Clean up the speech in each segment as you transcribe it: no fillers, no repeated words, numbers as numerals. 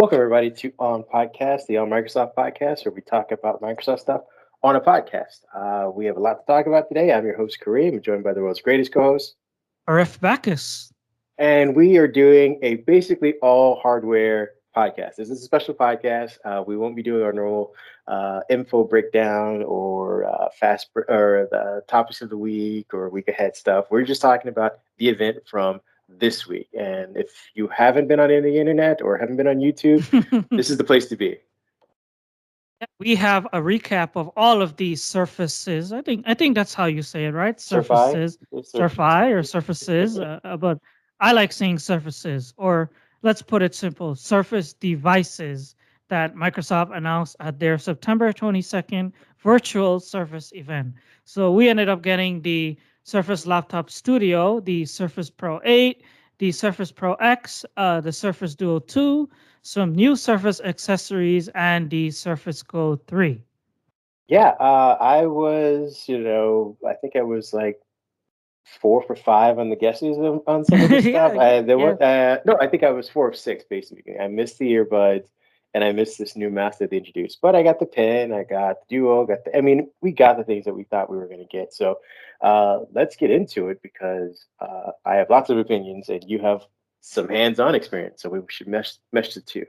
Welcome everybody to On Podcast, the On Microsoft podcast, where we talk about Microsoft stuff on a podcast. We have a lot to talk about today. I'm your host Kareem, joined by the world's greatest co-host, RF Bacchus. and we are doing a basically all hardware podcast. This is a special podcast. We won't be doing our normal info breakdown or or the topics of the week or week ahead stuff. We're just talking about the event from this week. And if you haven't been on the internet or haven't been on YouTube, this is the place to be. We have a recap of all of these surfaces. I think that's how you say it, right? Surfi, Surfaces, Surf. surfi or surfaces. But I like saying surfaces, or let's put it simple: Surface devices that Microsoft announced at their September 22nd virtual Surface event. So we ended up getting the Surface Laptop Studio, the Surface Pro 8, the Surface Pro X, the Surface Duo 2, some new Surface accessories, and the Surface Go 3. Yeah, I was, I think I was like 4 for 5 on the guesses on some of this stuff. Yeah, There yeah. was no, I think I was 4 of 6 basically. I missed the earbuds and I missed this new mask that they introduced. But I got the pen, I got the duo, got the. I mean, we got the things that we thought we were going to get. So let's get into it because I have lots of opinions and you have some hands-on experience. So we should mesh the two.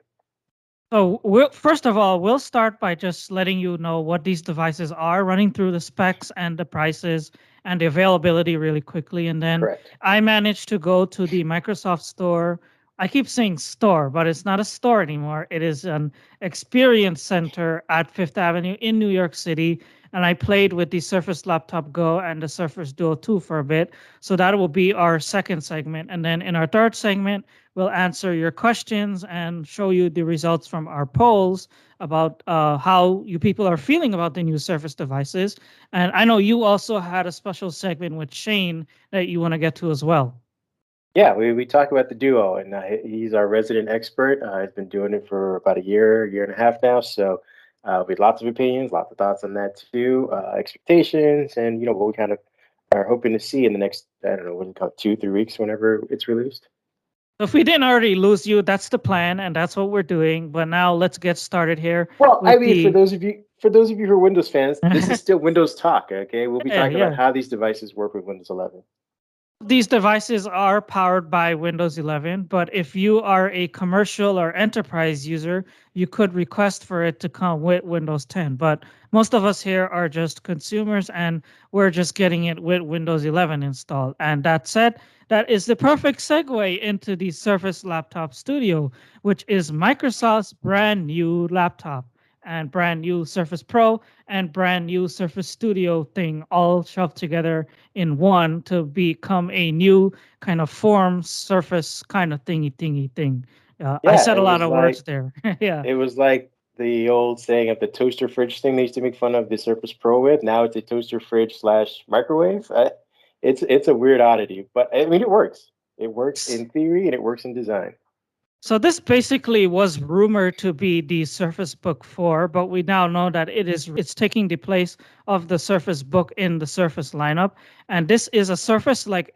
So first of all, we'll start by just letting you know what these devices are, running through the specs and the prices and the availability really quickly. And then Correct. I managed to go to the Microsoft Store. I keep saying store, but it's not a store anymore. It is an experience center at Fifth Avenue in New York City. And I played with the Surface Laptop Go and the Surface Duo 2 for a bit. So that will be our second segment. And then in our third segment, we'll answer your questions and show you the results from our polls about how you people are feeling about the new Surface devices. And I know you also had a special segment with Shane that you want to get to as well. Yeah, we talk about the duo, and he's our resident expert. He's been doing it for about a year and a half now. So we had lots of opinions, lots of thoughts on that too, expectations, and what we kind of are hoping to see in the next, I don't know, what do you call it, 2, 3 weeks, whenever it's released. So if we didn't already lose you, that's the plan, and that's what we're doing. But now let's get started here Well, I with mean, the. for those of you who are Windows fans, this is still Windows talk. Okay, we'll be Yeah, talking about yeah. how these devices work with Windows 11. These devices are powered by Windows 11, but if you are a commercial or enterprise user, you could request for it to come with Windows 10. But most of us here are just consumers and we're just getting it with Windows 11 installed. And that said, that is the perfect segue into the Surface Laptop Studio, which is Microsoft's brand new laptop and brand new Surface Pro and brand new Surface Studio thing all shoved together in one to become a new kind of form surface kind of thingy thing. I Yeah, said a lot of words there. Yeah. it was like the old saying of the toaster fridge thing they used to make fun of the Surface Pro with. Now it's a toaster fridge slash microwave. It's a weird oddity, but I mean it works. It works S- in theory and it works in design. So this basically was rumored to be the Surface Book 4, but we now know that it's taking the place of the Surface Book in the Surface lineup. And this is a Surface like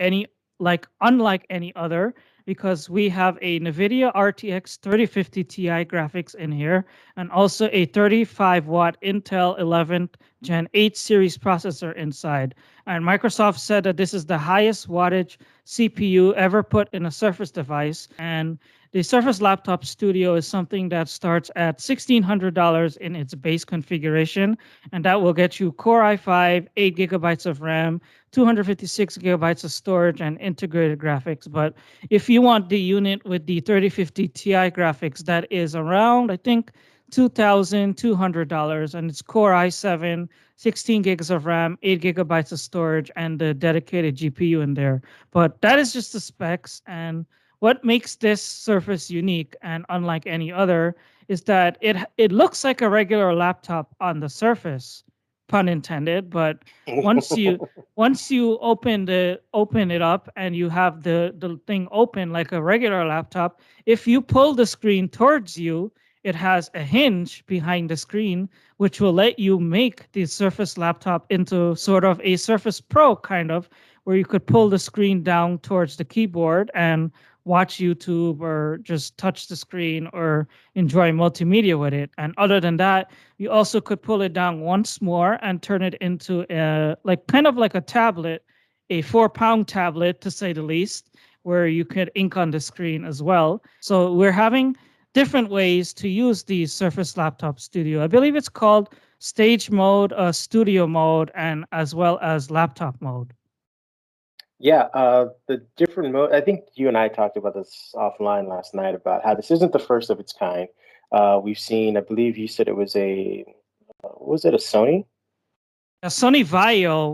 unlike any other because we have a NVIDIA RTX 3050 Ti graphics in here and also a 35-watt Intel 11th Gen 8 series processor inside. And Microsoft said that this is the highest wattage CPU ever put in a Surface device, and the Surface Laptop Studio is something that starts at $1,600 in its base configuration, and that will get you Core i5, 8 gigabytes of RAM, 256 gigabytes of storage, and integrated graphics. But if you want the unit with the 3050 Ti graphics, that is around, I think, $2,200, and it's Core i7, 16 gigs of RAM, 8 gigabytes of storage, and the dedicated GPU in there. But that is just the specs, and what makes this Surface unique and unlike any other is that it looks like a regular laptop on the surface, pun intended. But once you once you open it up and you have the thing open like a regular laptop, if you pull the screen towards you, it has a hinge behind the screen which will let you make the Surface laptop into sort of a Surface Pro kind of, where you could pull the screen down towards the keyboard, and watch YouTube or just touch the screen or enjoy multimedia with it. And other than that, you also could pull it down once more and turn it into a like kind of like a tablet, a 4 pound tablet to say the least, where you could ink on the screen as well. So we're having different ways to use the Surface Laptop Studio. I believe it's called stage mode, studio mode, and as well as laptop mode. Yeah, the different mode. I think you and I talked about this offline last night about how this isn't the first of its kind. We've seen, I believe you said it was was it a Sony? Sony Vaio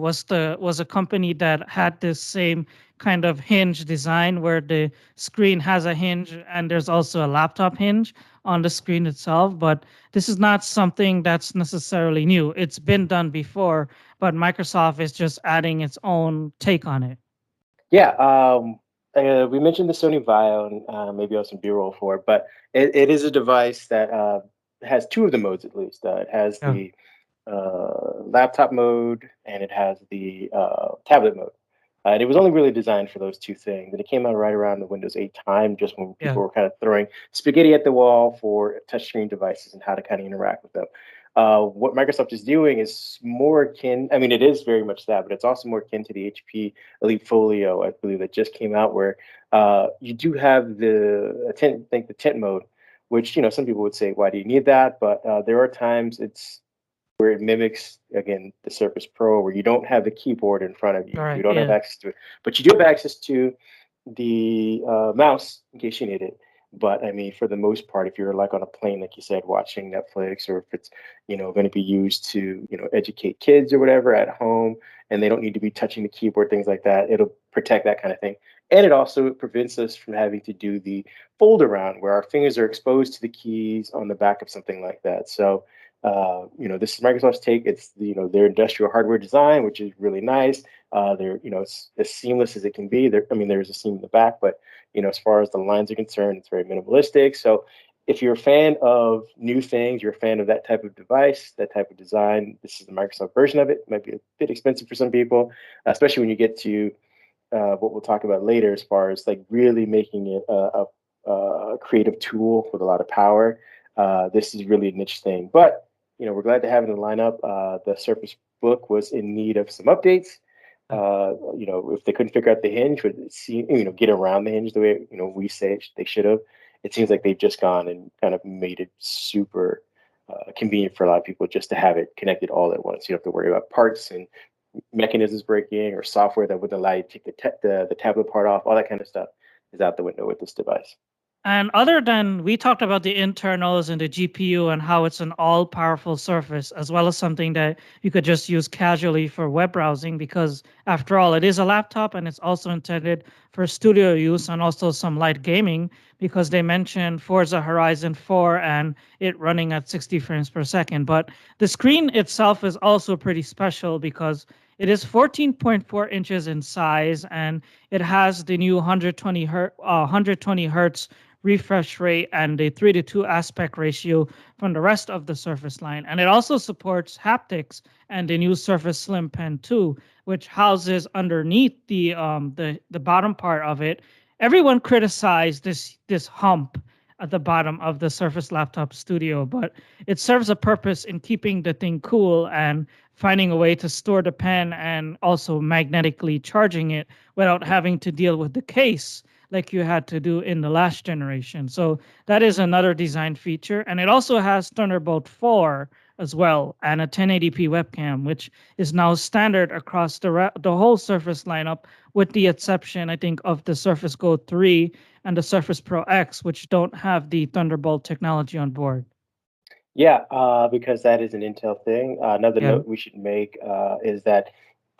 was a company that had this same kind of hinge design where the screen has a hinge and there's also a laptop hinge on the screen itself. But this is not something that's necessarily new. It's been done before, but Microsoft is just adding its own take on it. Yeah, we mentioned the Sony Vaio and maybe also B-roll for it, but it is a device that has two of the modes at least. It has Yeah. the laptop mode and it has the tablet mode. And it was only really designed for those two things. And it came out right around the Windows 8 time, just when Yeah. people were kind of throwing spaghetti at the wall for touchscreen devices and how to kind of interact with them. What Microsoft is doing is more akin, I mean, it is very much that, but it's also more akin to the HP Elite Folio, I believe, that just came out, where you do have the tent mode, which, some people would say, why do you need that? But there are times where it mimics again the Surface Pro, where you don't have the keyboard in front of All you, you right. don't have Yeah. access to it, but you do have access to the mouse in case you need it. But I mean, for the most part, if you're like on a plane, like you said, watching Netflix, or if it's going to be used to educate kids or whatever at home, and they don't need to be touching the keyboard, things like that, it'll protect that kind of thing. And it also prevents us from having to do the fold around where our fingers are exposed to the keys on the back of something like that. So this is Microsoft's take. It's their industrial hardware design, which is really nice. They're it's as seamless as it can be. I mean, there's a seam in the back, but as far as the lines are concerned, it's very minimalistic. So if you're a fan of new things, you're a fan of that type of device, that type of design, this is the Microsoft version of it. It might be a bit expensive for some people, especially when you get to what we'll talk about later, as far as like really making it a creative tool with a lot of power. This is really a niche thing, but we're glad to have it in the lineup. The Surface Book was in need of some updates. If they couldn't figure out the hinge, would see get around the hinge the way we say they should have. It seems like they've just gone and kind of made it super convenient for a lot of people just to have it connected all at once. You don't have to worry about parts and mechanisms breaking or software that wouldn't allow you to take the tablet part off. All that kind of stuff is out the window with this device. And other than we talked about the internals and the GPU and how it's an all powerful surface, as well as something that you could just use casually for web browsing, because after all, it is a laptop and it's also intended for studio use and also some light gaming, because they mentioned Forza Horizon 4 and it running at 60 frames per second. But the screen itself is also pretty special because it is 14.4 inches in size and it has the new 120 hertz refresh rate and a 3:2 aspect ratio from the rest of the Surface line. And it also supports haptics and the new Surface Slim Pen 2, which houses underneath the bottom part of it. Everyone criticized this hump at the bottom of the Surface Laptop Studio, but it serves a purpose in keeping the thing cool and finding a way to store the pen and also magnetically charging it without having to deal with the case like you had to do in the last generation. So that is another design feature. And it also has Thunderbolt 4 as well and a 1080p webcam, which is now standard across the whole Surface lineup, with the exception, I think, of the Surface Go 3 and the Surface Pro X, which don't have the Thunderbolt technology on board. Yeah, because that is an Intel thing. Another Yeah. note we should make is that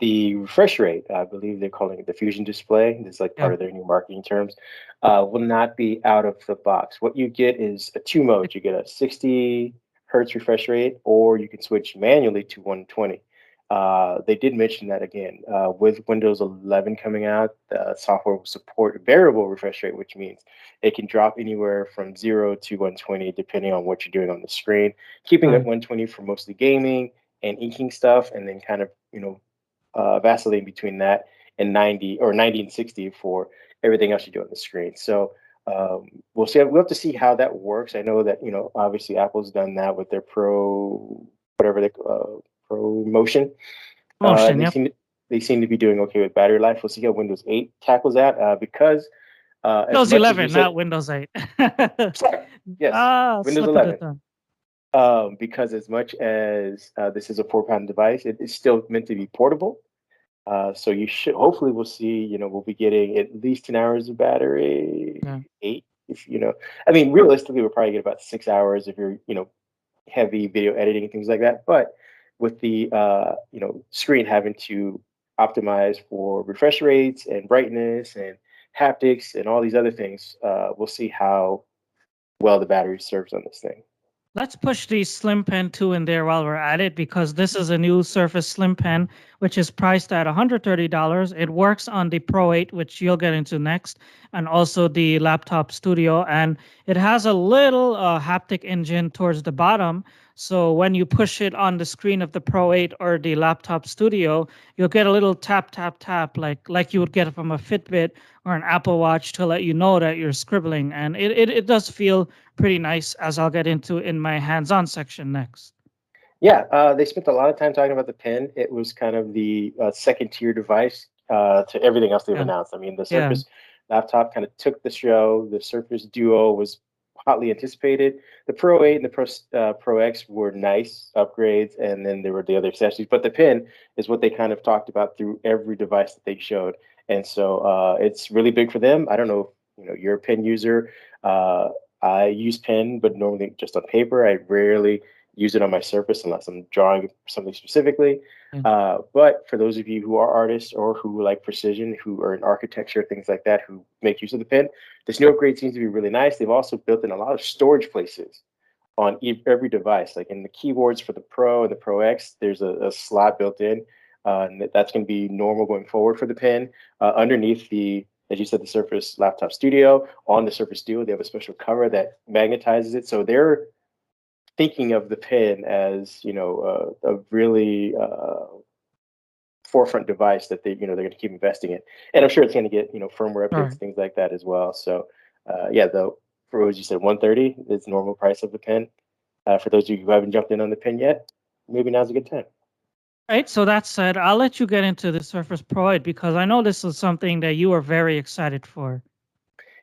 the refresh rate, I believe they're calling it the Fusion Display, this is like part Yeah. of their new marketing terms, will not be out of the box. What you get is a two mode. You get a 60 hertz refresh rate, or you can switch manually to 120. They did mention that again. With Windows 11 coming out, the software will support variable refresh rate, which means it can drop anywhere from 0 to 120 depending on what you're doing on the screen, keeping it Right. 120 for mostly gaming and inking stuff, and then kind of vacillating between that and 90 or 90 and 60 for everything else you do on the screen. So we'll see. We'll have to see how that works. I know that obviously Apple's done that with their Pro, whatever they Pro Motion. And Motion, they yep. seem to be doing okay with battery life. We'll see how Windows 8 tackles that because as Windows much as we 11, said, not Windows 8. sorry, yes, Windows Slip of the 11. tongue. Because as much as this is a 4 pound device, it is still meant to be portable. So you should hopefully we'll see. We'll be getting at least 10 hours of Yeah. battery. Eight, if I mean, realistically, we'll probably get about 6 hours if you're heavy video editing and things like that. But with the screen having to optimize for refresh rates and brightness and haptics and all these other things, we'll see how well the battery serves on this thing. Let's push the Slim Pen 2 in there while we're at it because this is a new Surface Slim Pen, which is priced at $130. It works on the Pro 8, which you'll get into next, and also the Laptop Studio. And it has a little haptic engine towards the bottom. So when you push it on the screen of the Pro 8 or the Laptop Studio, you'll get a little tap, tap, tap, like you would get from a Fitbit or an Apple Watch to let you know that you're scribbling. And it does feel pretty nice, as I'll get into in my hands-on section next. Yeah, they spent a lot of time talking about the pen. It was kind of the second tier device to everything else they've Yeah, announced. I mean, the yeah. Surface laptop kind of took the show. The Surface Duo was hotly anticipated. The Pro 8 and the Pro X were nice upgrades, and then there were the other accessories. But the pen is what they kind of talked about through every device that they showed, and so it's really big for them. I don't know if you're a pen user. Uh, I use pen, but normally just on paper. I rarely use it on my Surface unless I'm drawing something specifically. Yeah. But for those of you who are artists or who like precision, who are in architecture, things like that, who make use of the pen, this new upgrade seems to be really nice. They've also built in a lot of storage places on every device. Like in the keyboards for the Pro and the Pro X, there's a slot built in. And that's going to be normal going forward for the pen. Underneath as you said, the Surface Laptop Studio, on the Surface Duo, they have a special cover that magnetizes it. So they're thinking of the pen as a really forefront device that they're going to keep investing in, and I'm sure it's going to get firmware All updates, right. things like that as well. So yeah, though, for what you said, 130 is the normal price of the pen. For those of you who haven't jumped in on the pen yet, maybe now's a good time. Right. So that said, I'll let you get into the Surface Pro 8 because I know this is something that you are very excited for.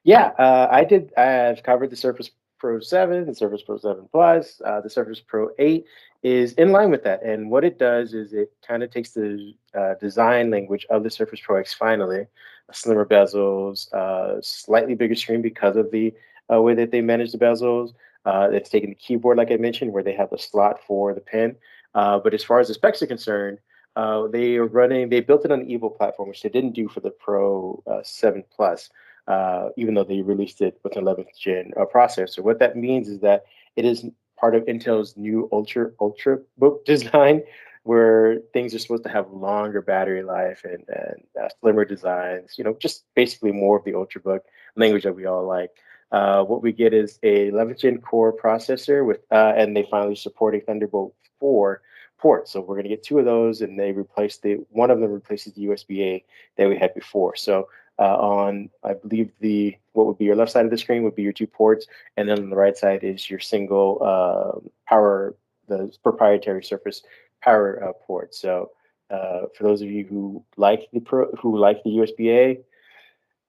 Yeah, I did. I've covered the Surface Pro 7, the Surface Pro 7 Plus. The Surface Pro 8 is in line with that. And what it does is it kind of takes the design language of the Surface Pro X finally, slimmer bezels, slightly bigger screen because of the way that they manage the bezels. It's taken the keyboard, like I mentioned, where they have a slot for the pen. But as far as the specs are concerned, they built it on the Evo platform, which they didn't do for the Pro 7 Plus, even though they released it with an 11th gen processor. What that means is that it is part of Intel's new Ultrabook design, where things are supposed to have longer battery life and slimmer designs. Just basically more of the Ultrabook language that we all like. What we get is a 11th gen core processor and they finally support a Thunderbolt 4 port. So we're going to get two of those, and one of them replaces the USB-A that we had before. So on, I believe what would be your left side of the screen would be your two ports, and then on the right side is your single power, the proprietary Surface power port. So for those of you who like the USB-A,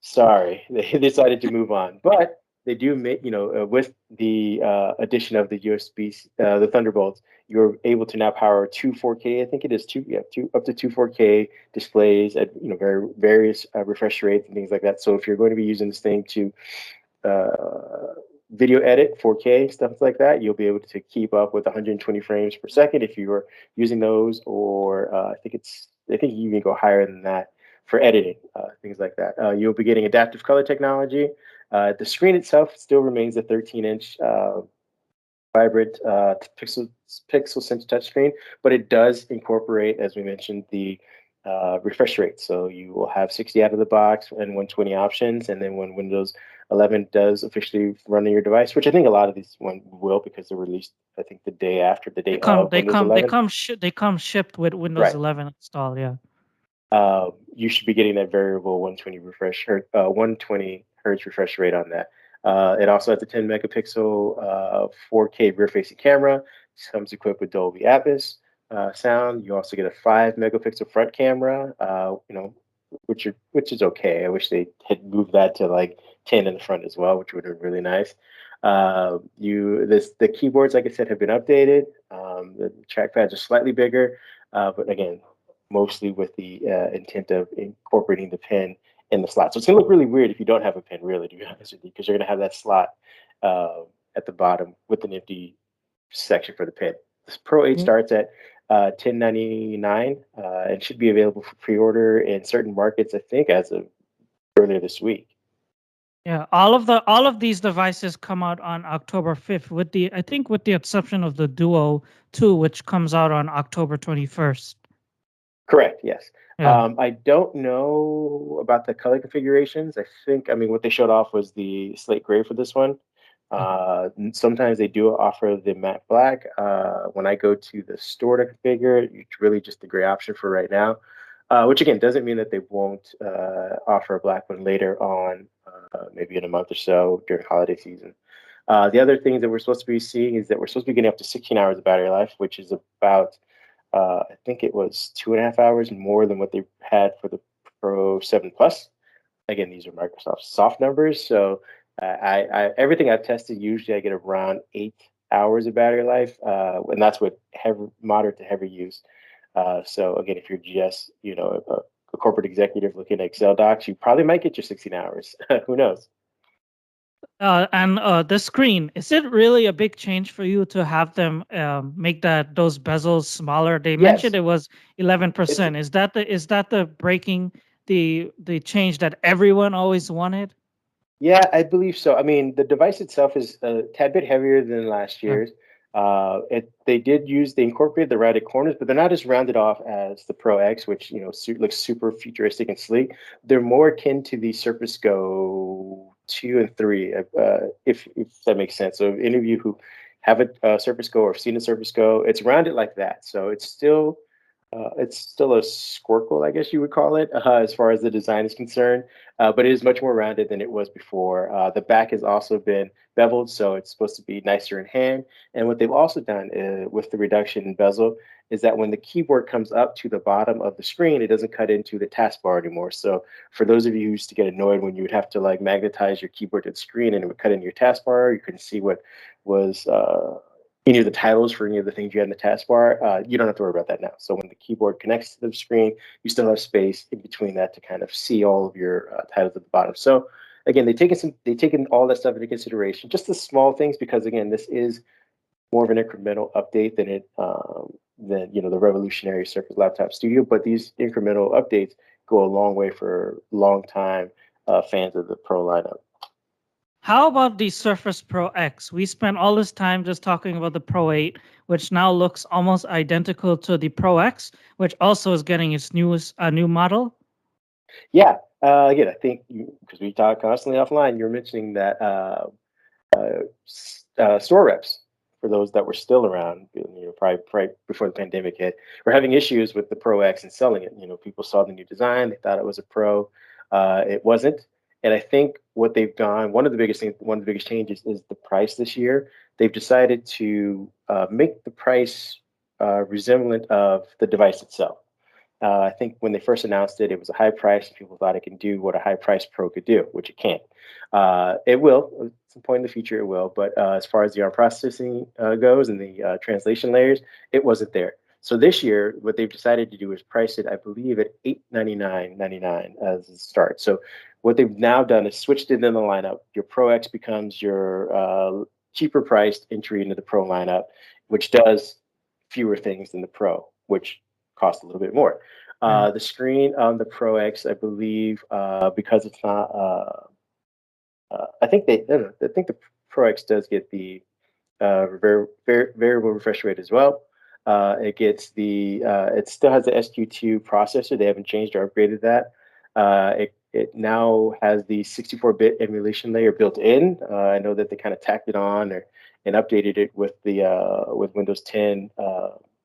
sorry, they decided to move on, but they do make with the addition of the USB, the Thunderbolts, you're able to now power two 4K. I think it is two up to two 4K displays at various refresh rates and things like that. So if you're going to be using this thing to video edit 4K stuff like that, you'll be able to keep up with 120 frames per second if you are using those, or I think you can go higher than that for editing, things like that. You'll be getting adaptive color technology. The screen itself still remains a 13-inch vibrant pixel sense touchscreen, but it does incorporate, as we mentioned, the refresh rate. So you will have 60 out of the box and 120 options, and then when Windows 11 does officially run on your device, which I think a lot of these one will because they're released, I think the day They of come, they Windows come, they 11. come, they come shipped with Windows Right. 11 installed. Yeah. you should be getting that variable 120 hertz refresh rate on that. It also has a 10 megapixel 4K rear facing camera. It comes equipped with Dolby Atmos sound. You also get a 5 megapixel front camera. Which is okay. I wish they had moved that to like 10 in the front as well, which would have been really nice. The keyboards, like I said, have been updated. The trackpads are slightly bigger, but again, mostly with the intent of incorporating the pen in the slot. So it's gonna look really weird if you don't have a pen, really, to be honest with you, because you're gonna have that slot uh, at the bottom with an empty section for the pen. This Pro 8 Mm, starts at 1099 and should be available for pre-order in certain markets, I think, as of earlier this week. Yeah, all of these devices come out on October 5th, with the I think with the exception of the Duo 2, which comes out on October 21st. Correct. Yes. Yeah. I don't know about the color configurations. I mean, what they showed off was the slate gray for this one. Yeah. Sometimes they do offer the matte black. When I go to the store to configure it, it's really just the gray option for right now. Which again doesn't mean that they won't offer a black one later on, maybe in a month or so during holiday season. The other things that we're supposed to be seeing is that we're supposed to be getting up to 16 hours of battery life, which is about I think it was 2.5 hours more than what they had for the Pro 7 Plus. Again, these are Microsoft soft numbers, so everything I've tested, usually I get around 8 hours of battery life, and that's with heavy, moderate to heavy use. So again, if you're just a corporate executive looking at Excel docs, you probably might get your 16 hours. Who knows? And the screen, is it really a big change for you to have them make those bezels smaller? They mentioned Yes, it was it's 11%. Is that the breaking the change that everyone always wanted? Yeah, I believe so. I mean, the device itself is a tad bit heavier than last Yeah. year's. They incorporated the rounded corners, but they're not as rounded off as the Pro X, which looks super futuristic and sleek. They're more akin to the Surface Go 2 and 3, if that makes sense. So, any of you who have a Surface Go or have seen a Surface Go, it's rounded like that. So it's still a squircle, I guess you would call it, as far as the design is concerned, but it is much more rounded than it was before. The back has also been beveled, so it's supposed to be nicer in hand. And what they've also done with the reduction in bezel is that when the keyboard comes up to the bottom of the screen, it doesn't cut into the taskbar anymore. So for those of you who used to get annoyed when you would have to like magnetize your keyboard to the screen and it would cut into your taskbar, you couldn't see what was any of the titles for any of the things you had in the taskbar, you don't have to worry about that now. So when the keyboard connects to the screen, you still have space in between that to kind of see all of your titles at the bottom. So again, they taken all that stuff into consideration, just the small things, because again, this is more of an incremental update than the revolutionary Surface Laptop Studio. But these incremental updates go a long way for long time fans of the Pro lineup. How about the Surface Pro X? We spent all this time just talking about the Pro 8, which now looks almost identical to the Pro X, which also is getting its newest new model. Yeah, again, I think because we talk constantly offline, you're mentioning that store reps, for those that were still around, probably before the pandemic hit, were having issues with the Pro X and selling it. People saw the new design, they thought it was a Pro, it wasn't. And I think what they've done, one of the biggest changes is the price this year. They've decided to make the price resemblant of the device itself. I think when they first announced it, it was a high price. And people thought it can do what a high price Pro could do, which it can't. It will, at some point in the future, it will. But as far as the ARM processing goes and the translation layers, it wasn't there. So this year, what they've decided to do is price it, I believe, at $899.99 as a start. So what they've now done is switched it in the lineup. Your Pro X becomes your cheaper priced entry into the Pro lineup, which does fewer things than the Pro, which cost a little bit more. Yeah. The screen on the Pro X, I believe, because it's not, I think I think the Pro X does get the variable refresh rate as well. It still has the SQ2 processor. They haven't changed or upgraded that. It now has the 64-bit emulation layer built in. I know that they kind of tacked it on and updated it with Windows 10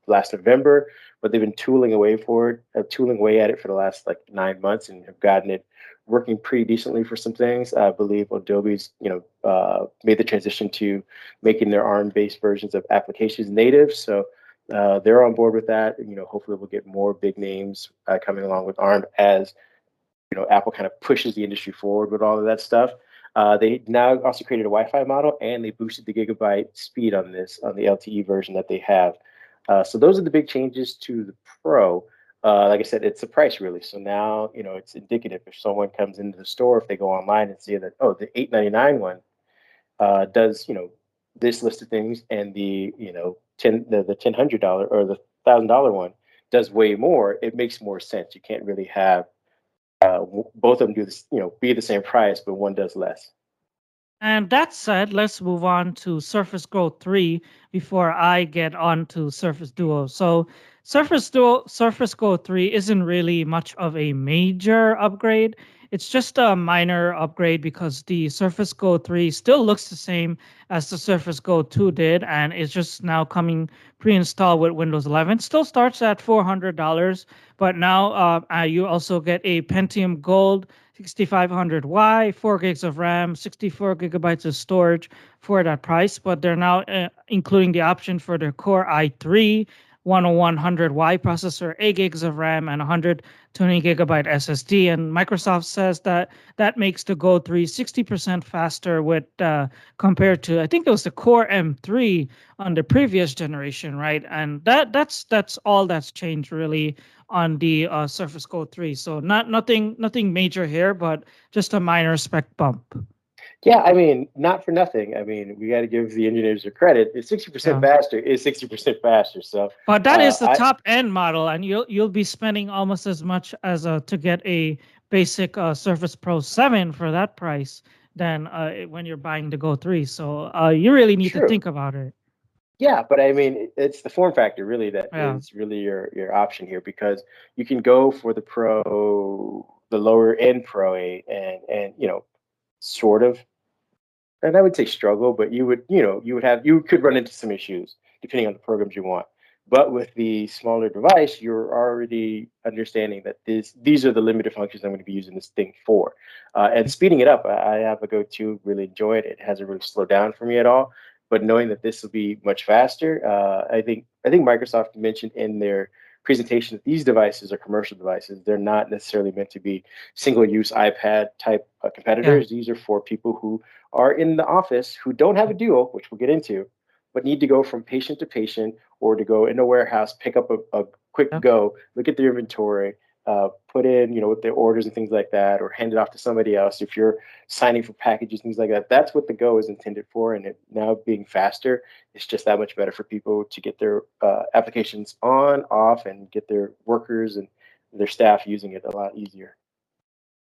last November, but they've been tooling away at it for the last like 9 months and have gotten it working pretty decently for some things. I believe Adobe's, made the transition to making their ARM-based versions of applications native. So they're on board with that. Hopefully we'll get more big names coming along with ARM as Apple kind of pushes the industry forward with all of that stuff. They now also created a Wi-Fi model, and they boosted the gigabyte speed on the LTE version that they have. So those are the big changes to the Pro. Like I said, it's the price really. So now it's indicative. If someone comes into the store, if they go online and see that, oh, the 899 one does this list of things, and the the $1,000 or the $1,000 one does way more. It makes more sense. You can't really have both of them do this, be the same price, but one does less. And that said, let's move on to Surface Go 3 before I get on to Surface Duo. So, Surface Go 3 isn't really much of a major upgrade. It's just a minor upgrade because the Surface Go 3 still looks the same as the Surface Go 2 did, and it's just now coming pre-installed with Windows 11. Still starts at $400, but now you also get a Pentium Gold 6500Y, 4 gigs of RAM, 64 gigabytes of storage for that price. But they're now including the option for their Core i3 10100Y processor, 8 gigs of RAM, and 120 gigabyte SSD. And Microsoft says that that makes the Go 3 60% faster with compared to, I think it was the Core M3 on the previous generation, right? And that's all that's changed really on the Surface Go 3. So nothing major here, but just a minor spec bump. Yeah, I mean, not for nothing. I mean, we got to give the engineers their credit. It's 60% Yeah. faster. Is 60% faster. So, But that is the I top end model, and you'll be spending almost as much as to get a basic Surface Pro 7 for that price than when you're buying the Go 3. So you really need to true. think about it. Yeah, but I mean, it's the form factor really that Yeah. is really your option here, because you can go for the Pro, the lower end Pro 8, and sort of, and I would say struggle, but you could run into some issues depending on the programs you want. But with the smaller device, you're already understanding that these are the limited functions I'm going to be using this thing for. And speeding it up, I have a go-to, really enjoy it. It hasn't really slowed down for me at all. But knowing that this will be much faster, I think Microsoft mentioned in their presentation that these devices are commercial devices. They're not necessarily meant to be single-use iPad type Yeah. competitors. These are for people who are in the office who don't have a duo, which we'll get into, but need to go from patient to patient, or to go in a warehouse, pick up a quick Yeah. go, look at their inventory, put in, with their orders and things like that, or hand it off to somebody else. If you're signing for packages, things like that, that's what the Go is intended for. And it now being faster, it's just that much better for people to get their applications on, off, and get their workers and their staff using it a lot easier.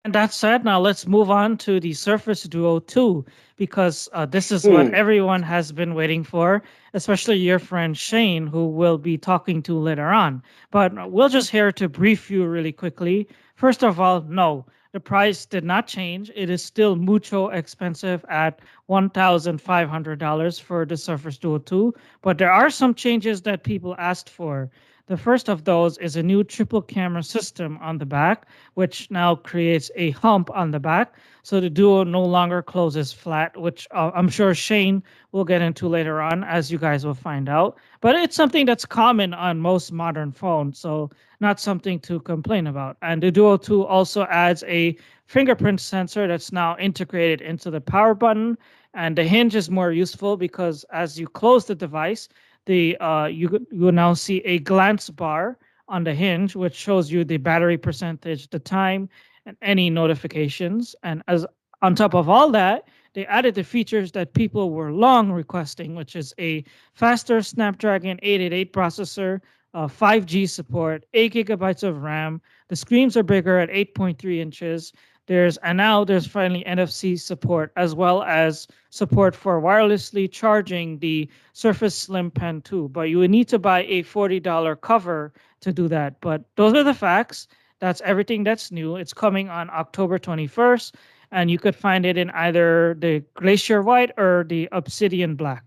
And that said, now let's move on to the Surface Duo 2, because this is what Hmm. everyone has been waiting for, especially your friend Shane, who we'll be talking to later on. But we'll just here to brief you really quickly. First of all, no, the price did not change. It is still mucho expensive at $1,500 for the Surface Duo 2, but there are some changes that people asked for. The first of those is a new triple camera system on the back, which now creates a hump on the back. So the Duo no longer closes flat, which I'm sure Shane will get into later on, as you guys will find out. But it's something that's common on most modern phones, so not something to complain about. And the Duo 2 also adds a fingerprint sensor that's now integrated into the power button. And the hinge is more useful because as you close the device, you will now see a glance bar on the hinge, which shows you the battery percentage, the time, and any notifications. And as on top of all that, they added the features that people were long requesting, which is a faster Snapdragon 888 processor, 5G support, 8 gigabytes of RAM. The screens are bigger at 8.3 inches. There's finally NFC support, as well as support for wirelessly charging the Surface Slim Pen 2. But you would need to buy a $40 cover to do that. But those are the facts. That's everything that's new. It's coming on October 21st, and you could find it in either the Glacier White or the Obsidian Black.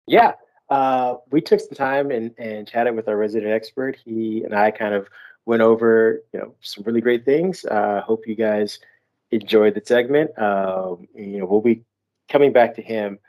Yeah. We took some time and chatted with our resident expert. He and I kind of went over, some really great things. Hope you guys enjoyed the segment. We'll be coming back to him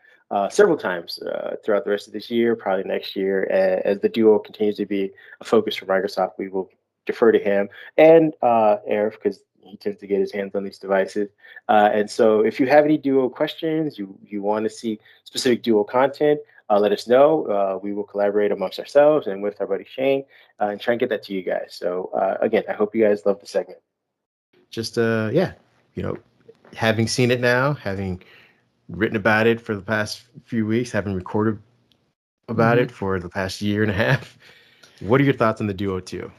several times throughout the rest of this year, probably next year, as the Duo continues to be a focus for Microsoft. We will defer to him and Arif because he tends to get his hands on these devices. And so, if you have any Duo questions, you want to see specific Duo content, let us know. We will collaborate amongst ourselves and with our buddy Shane and try and get that to you guys. So again, I hope you guys love the segment. Just you know, having seen it now, having written about it for the past few weeks, having recorded about it for the past year and a half. What are your thoughts on the Duo 2?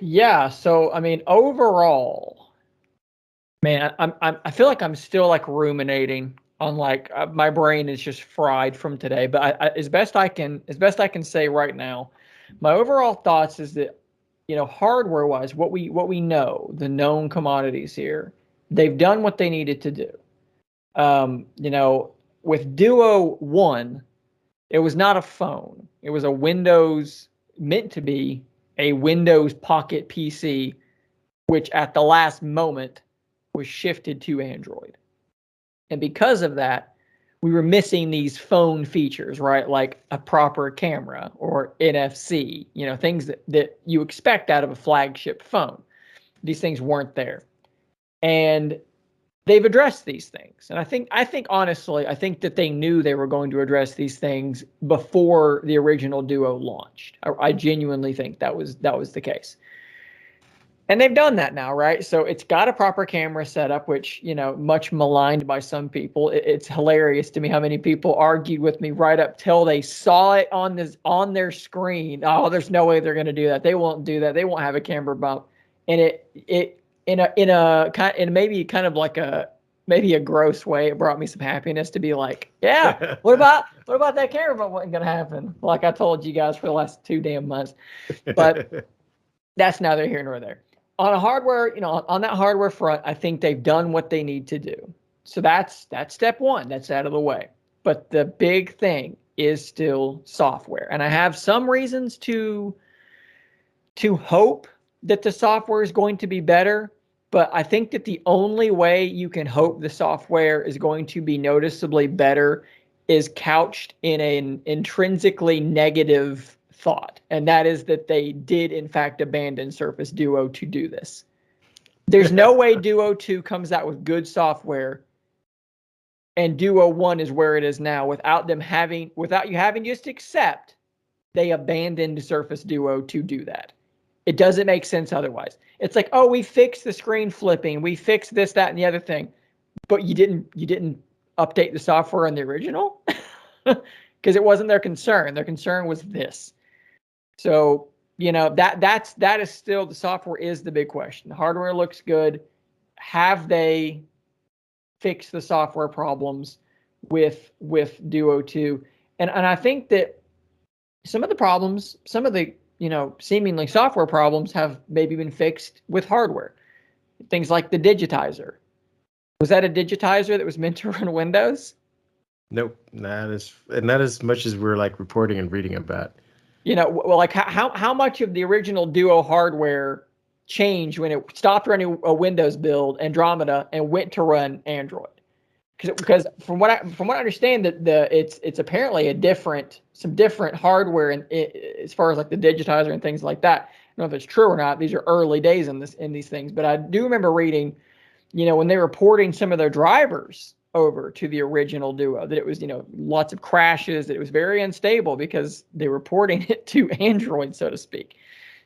Yeah, so I mean, overall, man, I feel like I'm still like ruminating on like my brain is just fried from today. But as best I can say right now, my overall thoughts is that hardware wise, what we know, the known commodities here, they've done what they needed to do. With Duo 1, it was not a phone. It was a Windows, meant to be a Windows Pocket PC, which at the last moment was shifted to Android. And because of that, we were missing these phone features, right? Like a proper camera or NFC, things that you expect out of a flagship phone. These things weren't there. And they've addressed these things. And I think honestly, I think that they knew they were going to address these things before the original Duo launched. I genuinely think that was the case. And they've done that now, right? So it's got a proper camera setup, which, much maligned by some people. It's hilarious to me how many people argued with me right up till they saw it on their screen. Oh, there's no way they're going to do that. They won't do that. They won't have a camera bump. And it in maybe kind of like maybe a gross way, it brought me some happiness to be like, yeah, what about that camera bump wasn't going to happen? Like I told you guys for the last 2 damn months. But that's neither here nor there. On a hardware, on that hardware front, I think they've done what they need to do. So that's step one. That's out of the way. But the big thing is still software. And I have some reasons to hope that the software is going to be better. But I think that the only way you can hope the software is going to be noticeably better is couched in an intrinsically negative thought, and that is that they did in fact abandon Surface Duo to do this. There's no way Duo 2 comes out with good software and Duo 1 is where it is now without you having to just accept they abandoned Surface Duo to do that. It doesn't make sense otherwise. It's like, oh, we fixed the screen flipping, we fixed this, that, and the other thing, but you didn't update the software on the original because it wasn't their concern. Their concern was this. So, that is still, the software is the big question. The hardware looks good. Have they fixed the software problems with Duo 2? And I think that some of the seemingly software problems have maybe been fixed with hardware. Things like the digitizer. Was that a digitizer that was meant to run Windows? Nope, not as much as we're like reporting and reading about. Well, like how much of the original Duo hardware changed when it stopped running a Windows build, Andromeda, and went to run Android? Because from what I understand, that it's apparently some different hardware as far as like the digitizer and things like that. I don't know if it's true or not. These are early days in these things, but I do remember reading, when they were porting some of their drivers over to the original Duo, that it was, lots of crashes, that it was very unstable because they were porting it to Android, so to speak.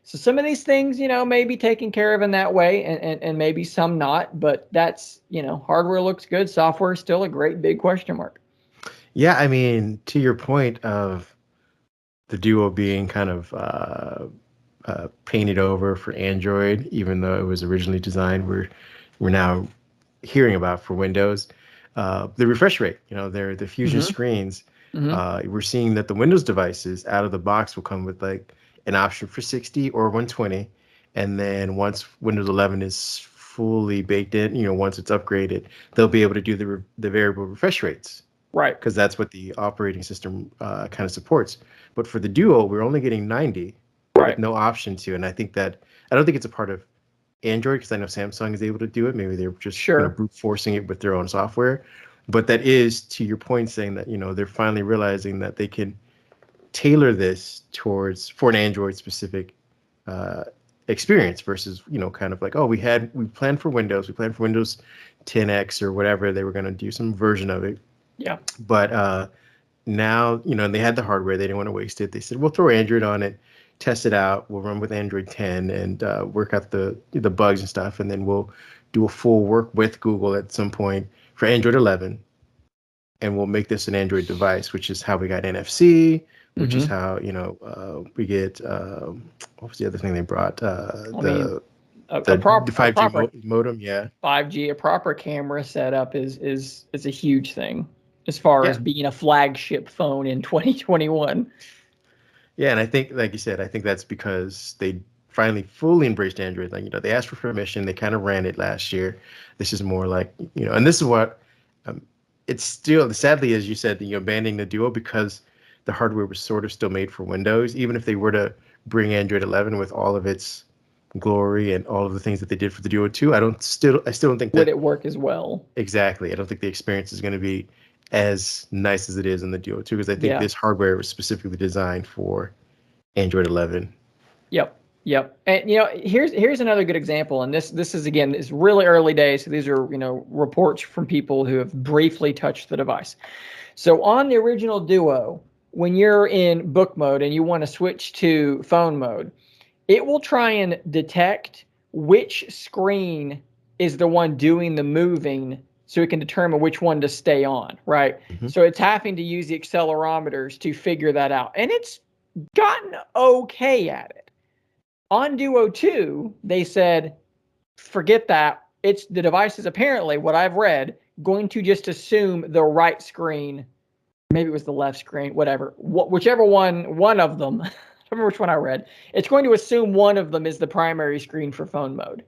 So some of these things, may be taken care of in that way, and maybe some not, but that's, hardware looks good. Software is still a great big question mark. Yeah, I mean, to your point of the Duo being kind of painted over for Android, even though it was originally designed, we're now hearing about for Windows. The refresh rate, the Fusion screens, we're seeing that the Windows devices out of the box will come with like an option for 60 or 120. And then once Windows 11 is fully baked in, once it's upgraded, they'll be able to do the variable refresh rates. Right. because that's what the operating system kind of supports. But for the Duo, we're only getting 90 with Right. no option to. And I don't think it's a part of Android because I know Samsung is able to do it. Maybe they're just Sure. brute forcing it with their own software. But that is to your point, saying that they're finally realizing that they can tailor this for an Android specific experience versus kind of like, oh, we planned for Windows, we planned for Windows 10X or whatever they were going to do some version of it. Yeah. But now and they had the hardware, they didn't want to waste it. They said we'll throw Android on it, test it out, we'll run with Android 10 and work out the bugs and stuff, and then we'll do a full work with Google at some point for Android 11, and we'll make this an Android device, which is how we got NFC, which is how we get what was the other thing they brought? The a 5G proper modem, yeah. 5G, a proper camera setup is a huge thing as far as being a flagship phone in 2021. Yeah, and I think, like you said, I think that's because they finally fully embraced Android. Like, they asked for permission, they kind of ran it last year. This is more like, and this is what it's still, sadly, as you said, banning the Duo because the hardware was sort of still made for Windows. Even if they were to bring Android 11 with all of its glory and all of the things that they did for the Duo 2, I still don't think that would it work as well. Exactly. I don't think the experience is going to be as nice as it is in the Duo 2 because I think this hardware was specifically designed for Android 11. Yep. And here's another good example, and this is again, it's really early days, so these are reports from people who have briefly touched the device. So on the original Duo, when you're in book mode and you want to switch to phone mode, it will try and detect which screen is the one doing the moving so it can determine which one to stay on, right? Mm-hmm. So it's having to use the accelerometers to figure that out. And it's gotten okay at it. On Duo 2, they said, forget that. The device is apparently, what I've read, going to just assume the right screen. Maybe it was the left screen, whatever. Whichever one of them, I don't remember which one I read. It's going to assume one of them is the primary screen for phone mode.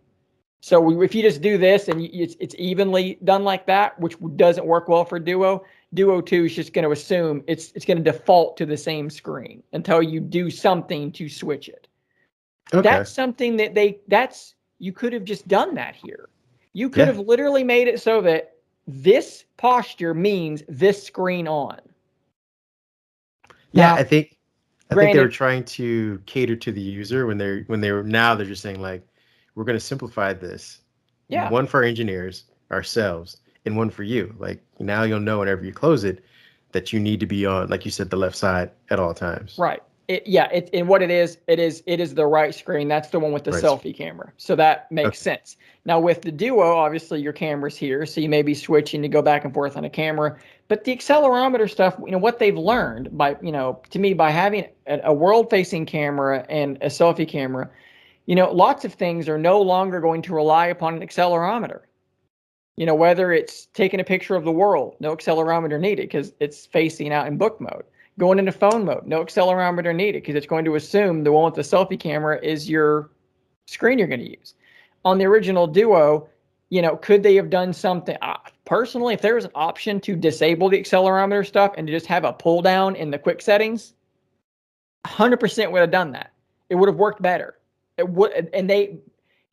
So if you just do this and it's evenly done like that, which doesn't work well for Duo, Duo 2 is just going to assume it's going to default to the same screen until you do something to switch it. Okay. That's something that you could have just done that here. You could have literally made it so that this posture means this screen on. Yeah, now, I think they were trying to cater to the user when they're just saying like, we're going to simplify this. Yeah. One for our engineers, ourselves, and one for you. Like now you'll know whenever you close it that you need to be on, like you said, the left side at all times. Right. And what it is the right screen. That's the one with the selfie camera. So that makes sense. Now with the Duo, obviously your camera's here, so you may be switching to go back and forth on a camera. But the accelerometer stuff, what they've learned by, to me, by having a world-facing camera and a selfie camera, lots of things are no longer going to rely upon an accelerometer. Whether it's taking a picture of the world, no accelerometer needed because it's facing out in book mode. Going into phone mode, no accelerometer needed because it's going to assume the one with the selfie camera is your screen you're going to use. On the original Duo, could they have done something? Personally, if there was an option to disable the accelerometer stuff and to just have a pull down in the quick settings, 100% would have done that. It would have worked better. It would, and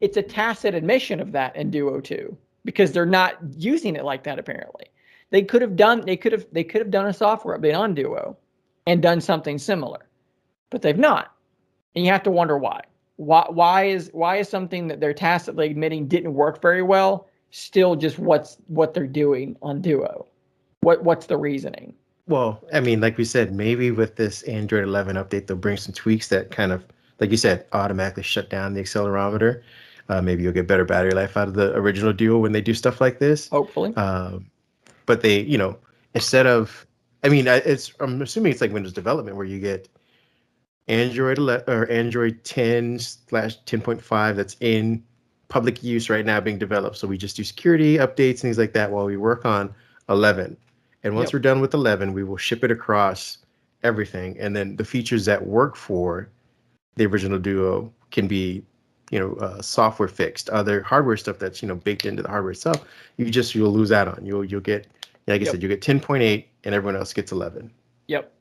it's a tacit admission of that in Duo 2 because they're not using it like that apparently. They could have done a software update on Duo and done something similar, but they've not. And you have to wonder why. Why is something that they're tacitly admitting didn't work very well still just what they're doing on Duo? What's the reasoning? Well, I mean, like we said, maybe with this Android 11 update, they'll bring some tweaks that kind of, like you said, automatically shut down the accelerometer. Maybe you'll get better battery life out of the original Duo when they do stuff like this. Hopefully. But they, instead of, I'm assuming it's like Windows development where you get Android 11 or Android 10/10.5 that's in public use right now being developed. So we just do security updates, things like that while we work on 11. And once we're done with 11, we will ship it across everything. And then the features that work for the original Duo can be, software fixed. Other hardware stuff that's, baked into the hardware itself, you'll lose out on. You'll get like I said, you get 10.8 and everyone else gets 11. Yep.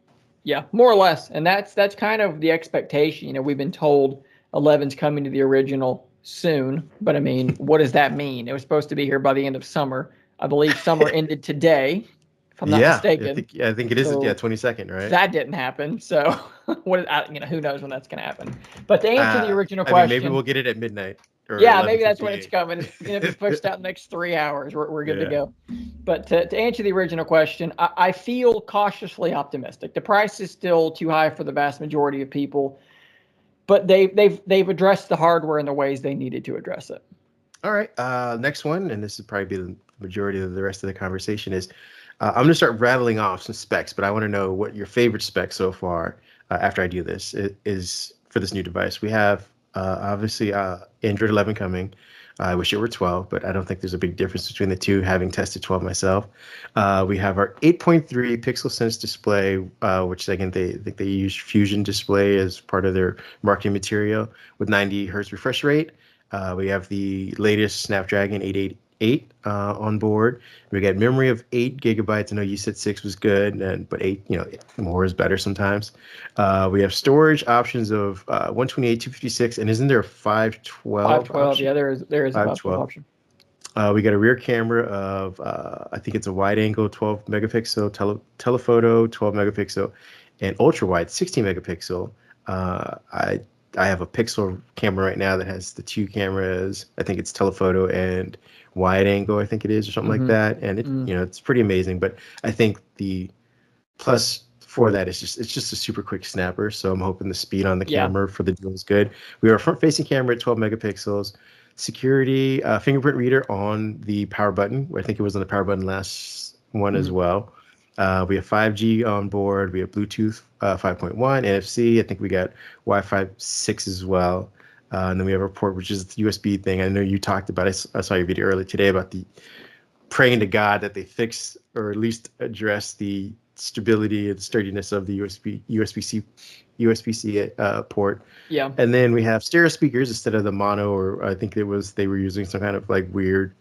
Yeah, more or less. And that's kind of the expectation. You know, we've been told 11's coming to the original soon, but I mean, what does that mean? It was supposed to be here by the end of summer. I believe summer ended today, if I'm not mistaken. I think it is. So 22nd, right? that didn't happen. So who knows when that's going to happen. But to answer the original I question, mean, maybe we'll get it at midnight. Or yeah, maybe that's when it's 11:58. coming. It's going to be pushed out in the next 3 hours. We're good to Yeah. go. But to answer the original question, I feel cautiously optimistic. The price is still too high for the vast majority of people, but they've addressed the hardware in the ways they needed to address it. All right. Next one, and this would probably be the majority of the rest of the conversation, is I'm going to start rattling off some specs, but I want to know what your favorite spec so far after I do this is for this new device. We have obviously Android 11 coming. I wish it were 12, but I don't think there's a big difference between the two, having tested 12 myself. We have our 8.3 Pixel Sense display, which again, they use Fusion Display as part of their marketing material with 90 hertz refresh rate. We have the latest Snapdragon 888 on board. We got memory of 8 gigabytes. I know you said 6 was good, but 8, more is better sometimes. We have storage options of 128, 256, and isn't there a 512? 512, option? yeah, there is a 512 option. We got a rear camera of, I think it's a wide angle 12 megapixel, telephoto 12 megapixel, and ultra wide 16 megapixel. I have a Pixel camera right now that has the 2 cameras. I think it's telephoto and wide angle, I think it is, or something like that. And it's pretty amazing. But I think the plus for that is it's just a super quick snapper. So I'm hoping the speed on the camera for the Duo is good. We have a front facing camera at 12 megapixels, security fingerprint reader on the power button. I think it was on the power button last one as well. We have 5G on board. We have Bluetooth 5.1, NFC. I think we got Wi-Fi 6 as well. And then we have a port, which is the USB thing. I know you talked about it. I saw your video earlier today about the praying to God that they fix or at least address the stability and sturdiness of the USB-C port. Yeah. And then we have stereo speakers instead of the mono, or I think they were using some kind of like weird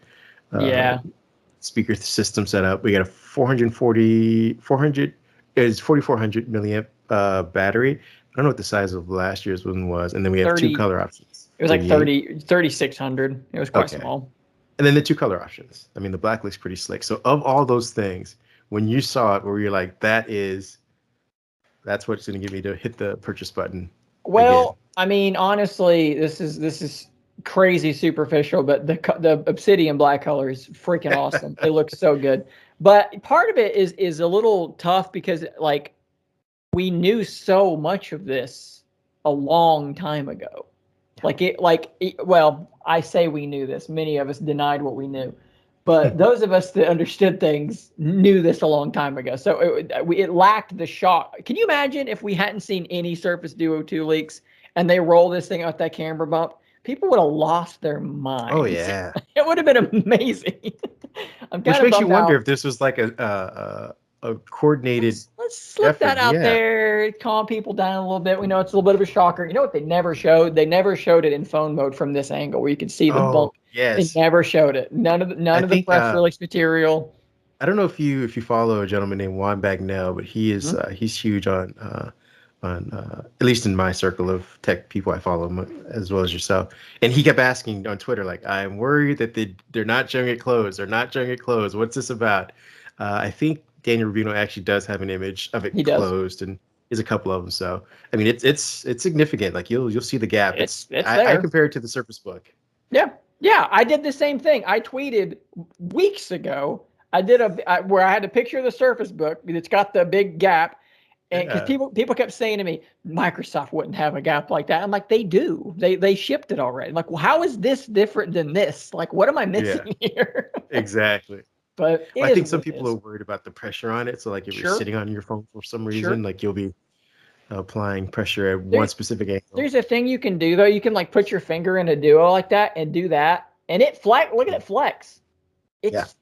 speaker system setup. We got a 400 4400 milliamp battery. I don't know what the size of last year's one was. And then we have 2 color options. It was like 3600. It was quite small. And then the 2 color options. I mean, the black looks pretty slick. So of all those things, when you saw it, where you're like, that's what's going to get me to hit the purchase button. Well, again. I mean, honestly, this is crazy superficial, but the obsidian black color is freaking awesome. It looks so good. But part of it is a little tough because like we knew so much of this a long time ago. Well, I say we knew this. Many of us denied what we knew. But those of us that understood things knew this a long time ago. So it lacked the shock. Can you imagine if we hadn't seen any Surface Duo 2 leaks and they roll this thing out that camera bump? People would have lost their minds. Oh, yeah. It would have been amazing. Which makes you wonder if this was like a coordinated. Let's slip effort. that out there, calm people down a little bit. We know it's a little bit of a shocker. You know what they never showed? They never showed it in phone mode from this angle where you could see the bump. Yes. They never showed it. None of the press release material. I don't know if you follow a gentleman named Juan Bagnell, but he is he's huge on at least in my circle of tech people I follow as well as yourself. And he kept asking on Twitter, like, I'm worried that they're not showing it closed. They're not showing it closed. What's this about? I think Daniel Rubino actually does have an image of it closed, and there's a couple of them. So I mean, it's significant. Like you'll see the gap. It's there. I compare it to the Surface Book. Yeah, I did the same thing. I tweeted weeks ago. I did where I had a picture of the Surface Book. It's got the big gap, and because people kept saying to me, Microsoft wouldn't have a gap like that. I'm like, they do. They shipped it already. I'm like, well, how is this different than this? Like, what am I missing here? Exactly. But I think some people are worried about the pressure on it. So like if you're sitting on your phone for some reason, like you'll be applying pressure at one specific angle. There's a thing you can do though. You can like put your finger in a Duo like that and do that, and it flex. Look at it flex. It's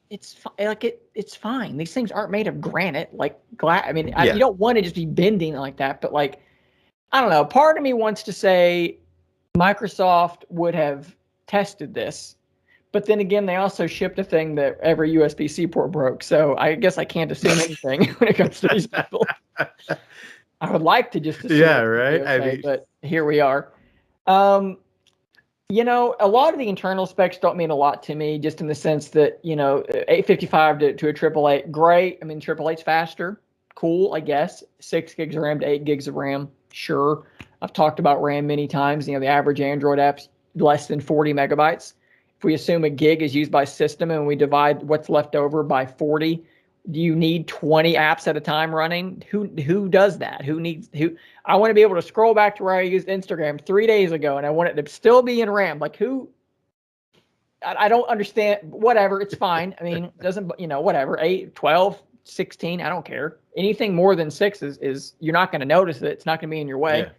fine. These things aren't made of granite like glass. I mean, you don't want to just be bending like that. But like, I don't know. Part of me wants to say Microsoft would have tested this. But then again, they also shipped a thing that every USB-C port broke. So I guess I can't assume anything when it comes to these people. I would like to just assume Yeah, it's gonna be right. I okay, mean, but here we are. You know, a lot of the internal specs don't mean a lot to me, just in the sense that, you know, 855 to a 888, great. I mean, 888's faster, cool, I guess. 6 gigs of RAM to 8 gigs of RAM, sure. I've talked about RAM many times. You know, the average Android app's less than 40 megabytes. If we assume a gig is used by system and we divide what's left over by 40, do you need 20 apps at a time running? Who does that? Who? I want to be able to scroll back to where I used Instagram 3 days ago, and I want it to still be in RAM. Like, who? I don't understand. Whatever, it's fine. I mean, it doesn't, you know, whatever. 8, 12, 16, I don't care. Anything more than 6 is you're not going to notice it. It's not going to be in your way.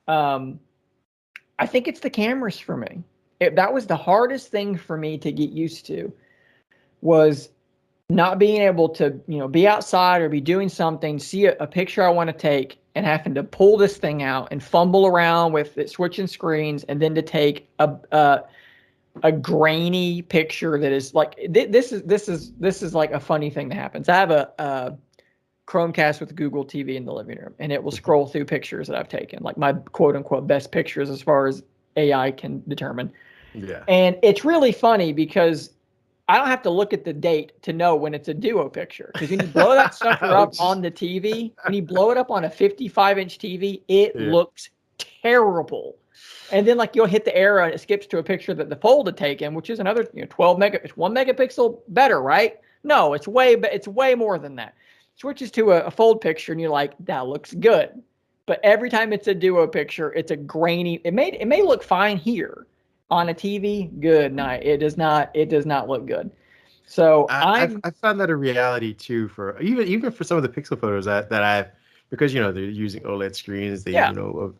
I think it's the cameras for me. That was the hardest thing for me to get used to, was not being able to, you know, be outside or be doing something, see a picture I want to take, and having to pull this thing out and fumble around with it, switching screens, and then to take a grainy picture that is like, this is like a funny thing that happens. I have a Chromecast with Google TV in the living room, and it will scroll through pictures that I've taken, like my quote unquote best pictures as far as AI can determine. yeah. And it's really funny because I don't have to look at the date to know when it's a duo picture. Because when you blow that sucker up on the TV, when you blow it up on a 55-inch TV, it looks terrible. And then like you'll hit the arrow and it skips to a picture that the Fold had taken, which is another 12 it's 1 megapixel better, right? No, it's way more than that. Switches to a Fold picture and you're like, that looks good. But every time it's a duo picture, it's a grainy. It may look fine here. On a TV, good night. It does not look good. So I've found that a reality too, for even for some of the pixel photos that I've, because you know they're using OLED screens, they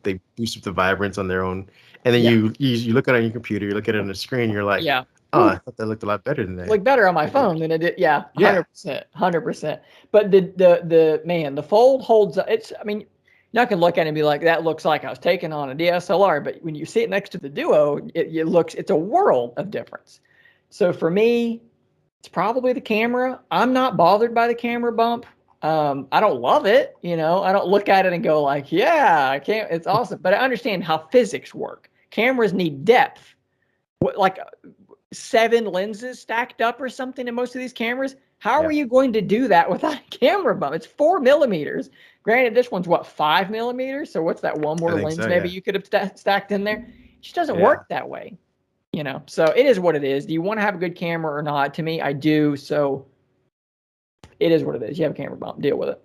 they boost up the vibrance on their own, and then you look at it on your computer, you look at it on the screen, you're like, oh, I thought that looked a lot better than that. Look better on my phone than it did. 100%. But the Fold holds. It's, I mean, you're not gonna look at it and be like, that looks like I was taken on a DSLR. But when you see it next to the Duo, it's a world of difference. So for me, it's probably the camera. I'm not bothered by the camera bump. I don't love it. You know, I don't look at it and go like, yeah, I can't. It's awesome. But I understand how physics work. Cameras need depth. Like 7 lenses stacked up or something in most of these cameras. How are you going to do that without a camera bump? It's 4 millimeters. Granted, this one's 5 millimeters. So what's that, one more lens maybe you could have stacked in there? It just doesn't work that way, you know. So it is what it is. Do you want to have a good camera or not? To me, I do. So it is what it is. You have a camera bump, deal with it.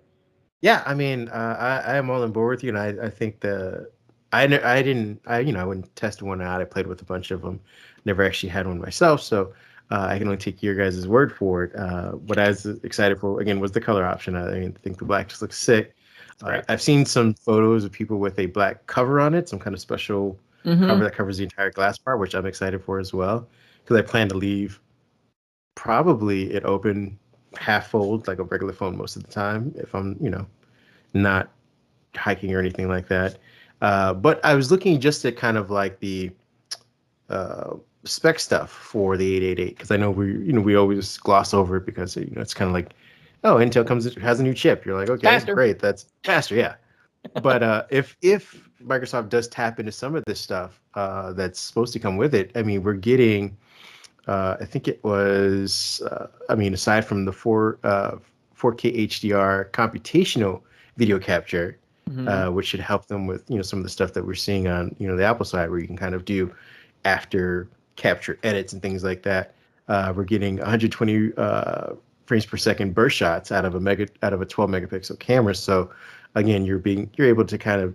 Yeah, I mean, I am all on board with you, and I think I wouldn't test one out. I played with a bunch of them, never actually had one myself, so I can only take your guys' word for it. What I was excited for again was the color option. I think the black just looks sick. I've seen some photos of people with a black cover on it, some kind of special cover that covers the entire glass part, which I'm excited for as well, because I plan to leave probably it open half fold like a regular phone most of the time if I'm, not hiking or anything like that. But I was looking just at kind of like the spec stuff for the 888, because I know we always gloss over it because it's kind of like, oh, Intel has a new chip. You're like, okay, Faster. Great, that's faster, yeah. But if Microsoft does tap into some of this stuff that's supposed to come with it, I mean, we're getting, I think it was, aside from the 4K HDR computational video capture, which should help them with some of the stuff that we're seeing on the Apple side, where you can kind of do after capture edits and things like that. We're getting 120 frames per second burst shots out of a 12 megapixel camera. So again, you're able to kind of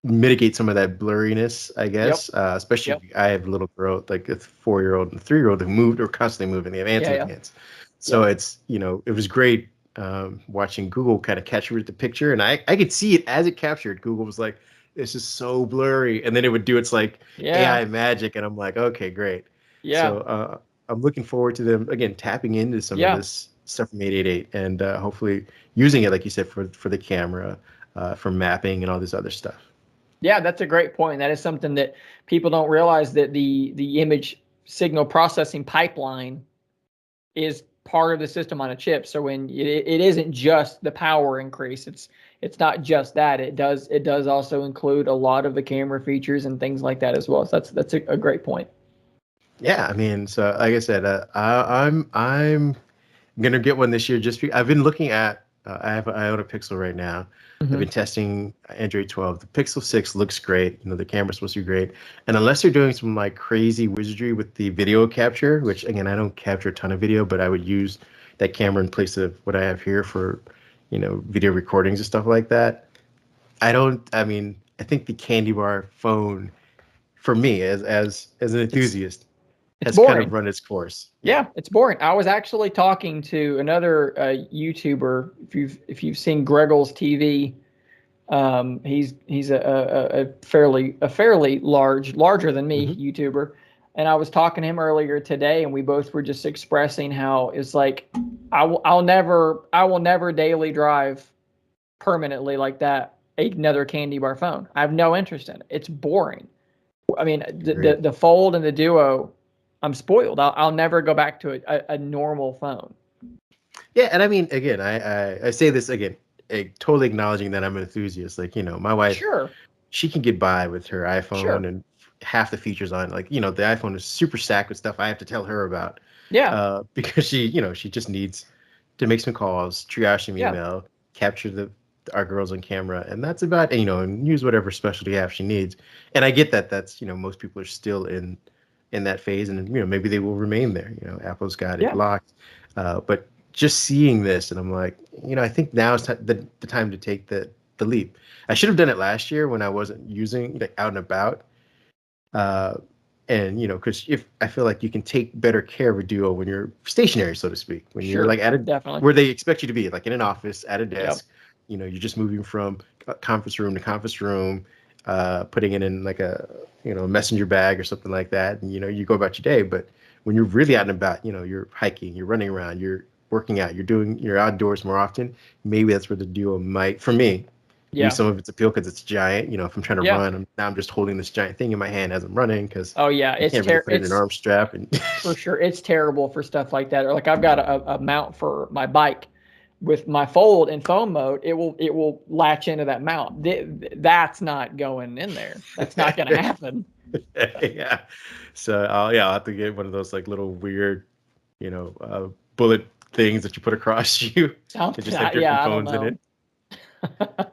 mitigate some of that blurriness, I guess. Especially I have a little girl, like a 4-year-old and a 3-year-old, who are constantly moving. They have hands. So it's it was great watching Google kind of capture the picture, and I could see it as it captured. Google was like, this is so blurry, and then it would do its like AI magic, and I'm like, okay, great. So I'm looking forward to them again tapping into some of this stuff from 888, and hopefully using it, like you said, for the camera, for mapping and all this other stuff. Yeah, that's a great point. That is something that people don't realize, that the image signal processing pipeline is part of the system on a chip. So when it isn't just the power increase, it's not just that. It does also include a lot of the camera features and things like that as well. So that's a great point. Yeah, I mean, so like I said, I'm gonna get one this year. I've been looking at. I own a Pixel right now. Mm-hmm. I've been testing Android 12. The Pixel 6 looks great. The camera's supposed to be great. And unless they're doing some like crazy wizardry with the video capture, which again I don't capture a ton of video, but I would use that camera in place of what I have here for, video recordings and stuff like that. I mean, I think the candy bar phone, for me as an enthusiast, has boring. kind of run its course. Yeah, it's boring. I was actually talking to another YouTuber. If you've seen Greggles TV, he's a fairly larger than me YouTuber, and I was talking to him earlier today, and we both were just expressing how it's like I will never daily drive permanently like that another candy bar phone. I have no interest in it. It's boring. I mean, the Fold and the Duo, I'm spoiled. I'll never go back to a normal phone. Yeah, and I mean, again, I say this again, totally acknowledging that I'm an enthusiast. Like, my wife, Sure, she can get by with her iPhone Sure. and half the features on. Like, the iPhone is super stacked with stuff I have to tell her about. Yeah. Because she just needs to make some calls, triage some Yeah. email, capture our girls on camera, and that's about, and use whatever specialty app she needs. And I get that that's, most people are still in that phase, and maybe they will remain there. Apple's got it locked. But just seeing this, and I'm like, I think now is the time to take the leap. I should have done it last year when I wasn't using out and about. And because if I feel like you can take better care of a Duo when you're stationary, so to speak, when you're like definitely where they expect you to be, like in an office at a desk. You're just moving from conference room to conference room, putting it in like a messenger bag or something like that, and you go about your day. But when you're really out and about, you're hiking, you're running around, you're working out, you're outdoors more often. Maybe that's where the Duo might, for me, use some of its appeal because it's giant. If I'm trying to run, I'm just holding this giant thing in my hand as I'm running because it's can't really put it in an arm strap. And for sure, it's terrible for stuff like that. Or like I've got a mount for my bike. With my Fold in phone mode, it will latch into that mount. That's not going in there. That's not going to happen. Yeah. So I'll have to get one of those like little weird, bullet things that you put across you. To just have different phones in it.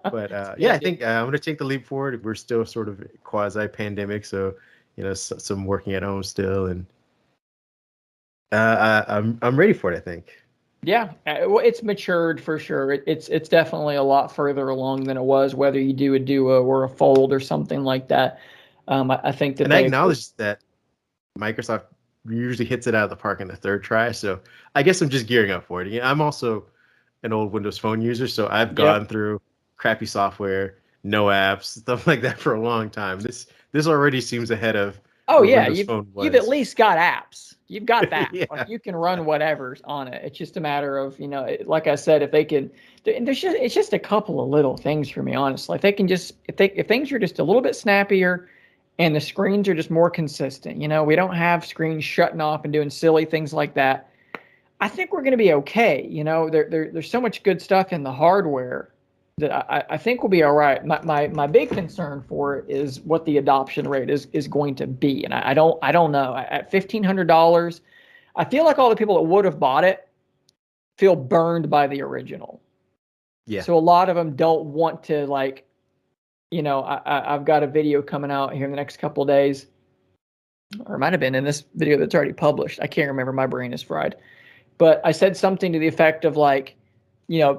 But I think I'm gonna take the leap forward. We're still sort of quasi-pandemic, so some working at home still, and I'm ready for it, I think. Yeah, well, it's matured for sure. It's definitely a lot further along than it was, whether you do a Duo or a Fold or something like that. I think that. And I acknowledge that Microsoft usually hits it out of the park in the third try. So I guess I'm just gearing up for it. I'm also an old Windows Phone user, so I've gone through crappy software, no apps, stuff like that for a long time. This already seems ahead of. Oh yeah, you've at least got apps. You've got that. Like you can run whatever's on it. It's just a matter of, like I said, if they can, and it's just a couple of little things for me, honestly. If they can just, if things are just a little bit snappier and the screens are just more consistent, we don't have screens shutting off and doing silly things like that. I think we're going to be okay. There's so much good stuff in the hardware that I think we'll be all right. My big concern for it is what the adoption rate is going to be, and I don't know. At $1,500, I feel like all the people that would have bought it feel burned by the original. Yeah. So a lot of them don't want to I've got a video coming out here in the next couple of days, or it might have been in this video that's already published. I can't remember. My brain is fried, but I said something to the effect of like,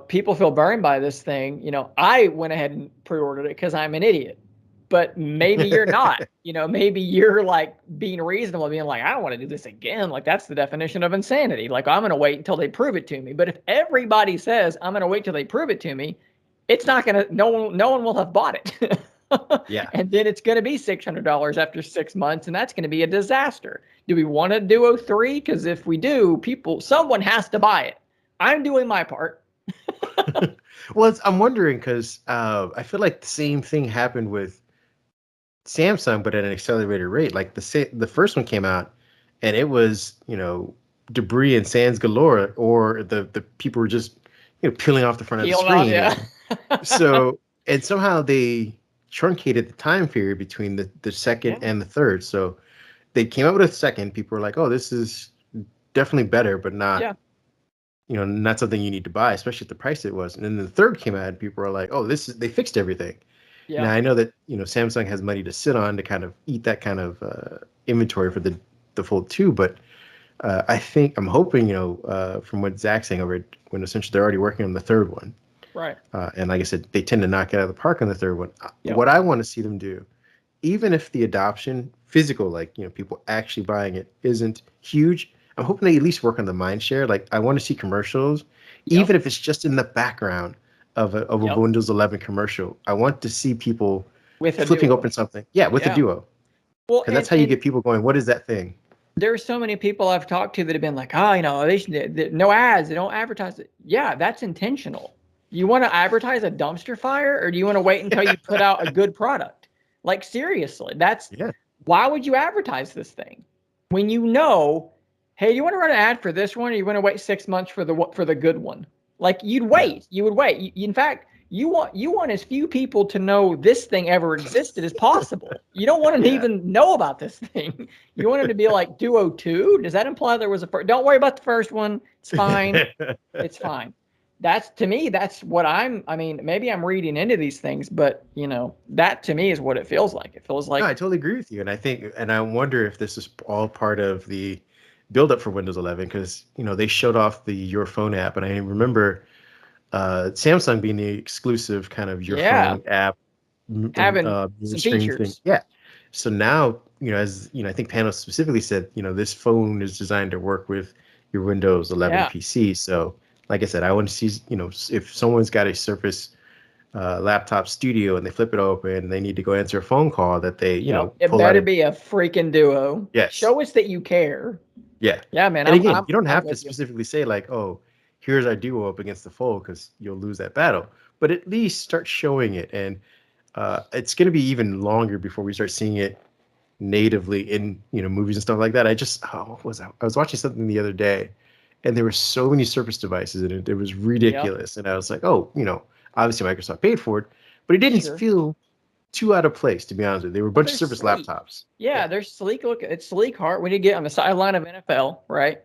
people feel burned by this thing. I went ahead and pre-ordered it because I'm an idiot, but maybe you're not. Maybe you're like being reasonable, being like, I don't want to do this again. Like that's the definition of insanity. Like I'm going to wait until they prove it to me. But if everybody says I'm going to wait till they prove it to me, it's not going to. No one will have bought it. Yeah. And then it's going to be $600 after 6 months, and that's going to be a disaster. Do we want a Duo 3? Because if we do, someone has to buy it. I'm doing my part. Well, I'm wondering because I feel like the same thing happened with Samsung, but at an accelerated rate. Like the first one came out, and it was, debris and sands galore, or the people were just, peeling off the front of the Peeling off, screen. yeah. So, and somehow they truncated the time period between the second Yeah. and the third. So they came out with a second. People were like, "Oh, this is definitely better, but not, Yeah. not something you need to buy, especially at the price it was." And then the third came out, and people were like, "Oh, they fixed everything." Yeah. Now I know that Samsung has money to sit on to kind of eat that kind of inventory for the Fold 2, but I'm hoping, from what Zach's saying over it, when essentially they're already working on the third one. Right. And like I said, they tend to knock it out of the park on the third one. Yep. What I want to see them do, even if the adoption, physical, like, people actually buying it, isn't huge, I'm hoping they at least work on the mind share. Like, I want to see commercials, Yep. even if it's just in the background of a Yep. Windows 11 commercial. I want to see people With a flipping Duo. open something. Yeah, with Yeah. a Duo. Well, Because that's how you get people going, what is that thing? There's so many people I've talked to that have been like, oh, they no ads, they don't advertise it. Yeah, that's intentional. You want to advertise a dumpster fire, or do you want to wait until you put out a good product? Like, seriously, Yeah. why would you advertise this thing when you know, hey, you want to run an ad for this one, or you want to wait 6 months for the good one? Like, you'd wait. You would wait. In fact, you want as few people to know this thing ever existed as possible. You don't want them to even know about this thing. You want them to be like, Duo 2? Does that imply there was a first? Don't worry about the first one. It's fine. It's fine. That's, to me, that's what I mean, maybe I'm reading into these things, but that to me is what it feels like. It feels like, No, I totally agree with you. And I wonder if this is all part of the build-up for Windows 11, because, they showed off the Your Phone app. And I remember Samsung being the exclusive kind of Your Phone app having some stream thing. features. Yeah. So now, as I think Panos specifically said, this phone is designed to work with your Windows 11 PC. So, like I said, I want to see, if someone's got a Surface laptop studio and they flip it open and they need to go answer a phone call, that they, it better be a freaking Duo. Yes. Show us that you care. Yeah. Yeah, man. And again, you don't have I'm to with you. specifically say like, oh, here's our Duo up against the Fold, because you'll lose that battle. But at least start showing it. And it's going to be even longer before we start seeing it natively in, movies and stuff like that. What was that? I was watching something the other day, and there were so many Surface devices in it. It was ridiculous. And I was like, oh, obviously Microsoft paid for it, but it didn't feel too out of place, to be honest with you. They were a bunch of Surface laptops. Yeah, they're sleek. Look, it's sleek heart. We need to get on the sideline of NFL, right?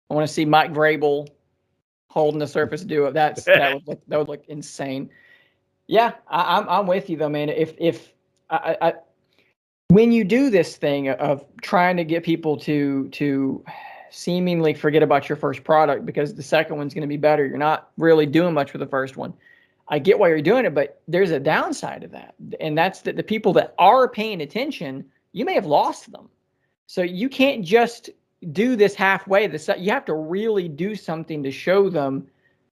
I want to see Mike Vrabel holding the Surface Duo. That would look insane. Yeah, I'm with you though, man. If when you do this thing of trying to get people to seemingly forget about your first product because the second one's going to be better, you're not really doing much with the first one. I get why you're doing it, but there's a downside to that. And that's that the people that are paying attention, you may have lost them. So you can't just do this halfway. You have to really do something to show them,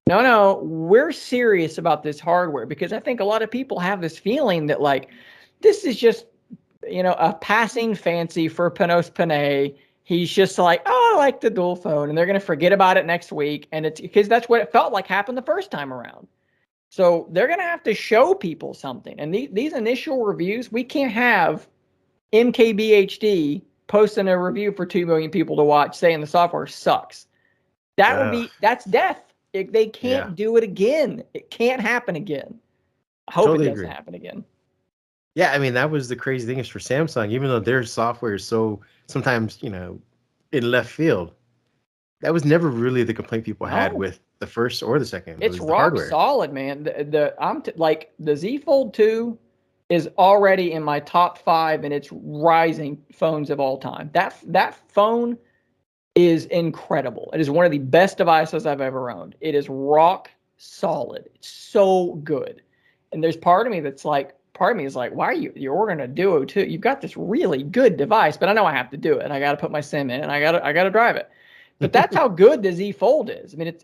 no, we're serious about this hardware. Because I think a lot of people have this feeling that like, this is just, a passing fancy for Panos Panay. He's just like, oh, I like the dual phone. And they're going to forget about it next week. And it's because that's what it felt like happened the first time around. So they're going to have to show people something. And these initial reviews, we can't have MKBHD posting a review for 2 million people to watch saying the software sucks. That's death. They can't do it again. It can't happen again. I hope it doesn't happen again. Yeah, I mean, that was the crazy thing is for Samsung, even though their software is so sometimes, in left field, that was never really the complaint people had with the first or the second. It's rock solid, man. The Z Fold 2 is already in my top 5, and it's rising phones of all time. That phone is incredible. It is one of the best devices I've ever owned. It is rock solid. It's so good. And there's part of me is like, why are you're ordering a Duo 2? You've got this really good device, but I know I have to do it. And I got to put my SIM in, and I got to drive it. But that's how good the Z Fold is. I mean, it's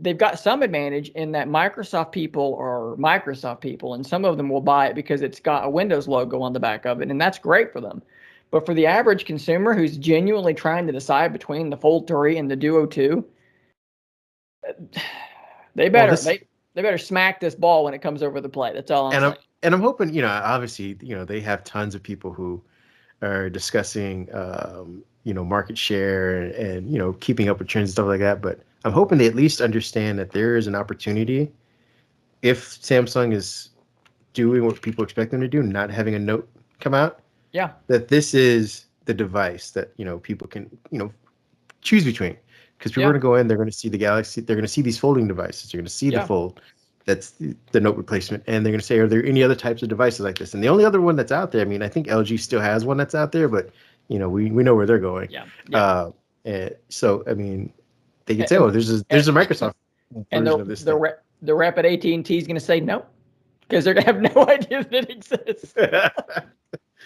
they've got some advantage in that Microsoft people are Microsoft people, and some of them will buy it because it's got a Windows logo on the back of it, and that's great for them. But for the average consumer who's genuinely trying to decide between the Fold 3 and the Duo 2, they better smack this ball when it comes over the plate. That's all I'm saying. And I'm hoping, obviously, they have tons of people who are discussing market share and keeping up with trends and stuff like that. But I'm hoping they at least understand that there is an opportunity if Samsung is doing what people expect them to do, not having a Note come out. Yeah. That this is the device that people can choose between, because people are going to go in, they're going to see the Galaxy, they're going to see these folding devices, you're going to see the Fold, that's the Note replacement, and they're going to say, are there any other types of devices like this? And the only other one that's out there, I mean, I think LG still has one that's out there, but we know where they're going. And so I mean, they can say, oh, there's a Microsoft and version of this thing. The rep at AT&T is going to say no, because they're going to have no idea that it exists.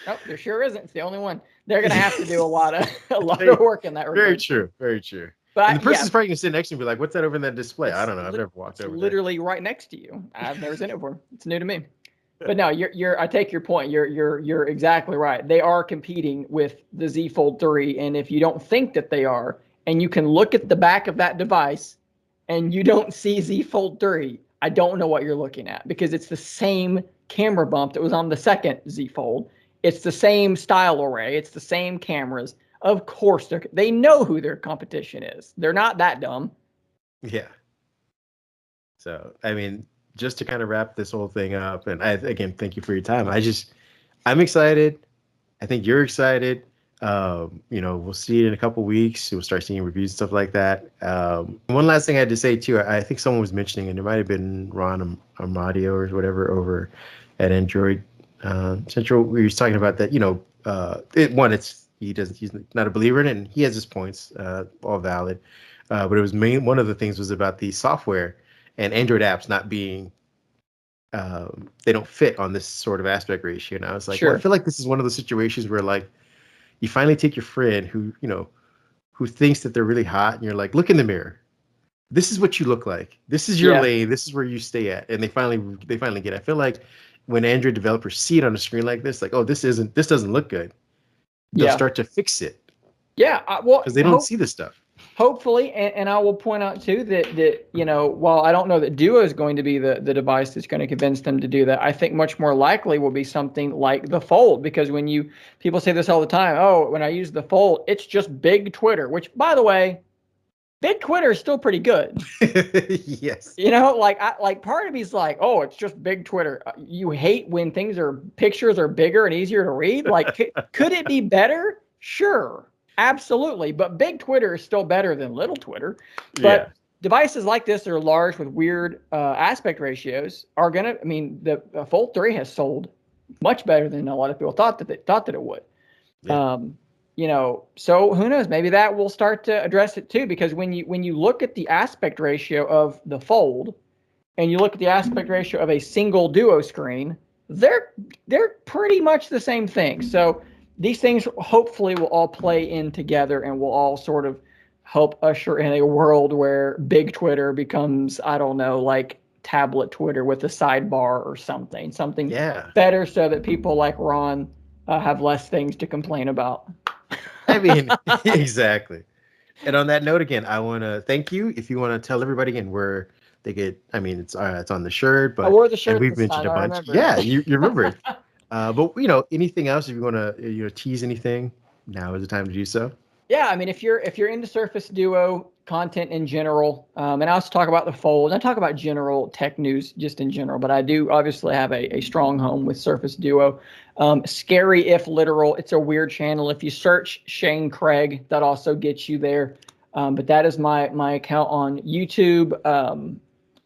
Nope, there sure isn't. It's the only one. They're going to have to do a lot of work in that regard. Very true. Very true. But and the person's probably going to sit next to me and be like, what's that over in that display? I don't know. I've never walked over there. Literally right next to you. I've never seen it before. It's new to me. But no, I take your point. You're exactly right. They are competing with the Z Fold 3, and if you don't think that they are, and you can look at the back of that device and you don't see Z Fold 3, I don't know what you're looking at, because it's the same camera bump that was on the second Z Fold. It's the same style array. It's the same cameras. Of course, they know who their competition is. They're not that dumb. Yeah. So, I mean, just to kind of wrap this whole thing up, and again, thank you for your time. I'm excited. I think you're excited. We'll see it in a couple weeks. We'll start seeing reviews and stuff like that. One last thing I had to say too, I think someone was mentioning, and it might have been Ron Amadio or whatever over at Android Central, where he was talking about that. He's not a believer in it, and he has his points, all valid. But it was one of the things was about the software and Android apps not being, they don't fit on this sort of aspect ratio. And I was like, sure. Well, I feel like this is one of those situations where like you finally take your friend who thinks that they're really hot, and you're like, look in the mirror. This is what you look like. This is your lane. This is where you stay at. And they finally get it. I feel like when Android developers see it on a screen like this, like, oh, this doesn't look good, they'll start to fix it. Yeah, well, because they don't see this stuff. Hopefully, and I will point out too that while I don't know that Duo is going to be the device that's going to convince them to do that, I think much more likely will be something like the Fold, because people say this all the time. Oh, when I use the Fold, it's just big Twitter, which, by the way, big Twitter is still pretty good. Yes. Part of me's like, oh, it's just big Twitter. You hate when pictures are bigger and easier to read. Like, could it be better? Sure. Absolutely. But big Twitter is still better than little Twitter. But devices like this that are large with weird aspect ratios are going to, the Fold 3 has sold much better than a lot of people thought that it would. Yeah. So who knows? Maybe that will start to address it too, because when you look at the aspect ratio of the Fold and you look at the aspect ratio of a single Duo screen, they're pretty much the same thing. So these things hopefully will all play in together and will all sort of help usher in a world where big Twitter becomes, I don't know, like tablet Twitter with a sidebar or something better, so that people like Ron have less things to complain about. I mean, exactly. And on that note, again, I want to thank you. If you want to tell everybody again where they get, it's on the shirt, but I wore the shirt. We've mentioned a bunch. Yeah, you remember it. But anything else? If you want to tease anything, now is the time to do so. Yeah, if you're into Surface Duo content in general, and I also talk about the Fold, I talk about general tech news just in general, but I do obviously have a strong home with Surface Duo. Scary if literal. It's a weird channel. If you search Shane Craig, that also gets you there. But that is my account on YouTube.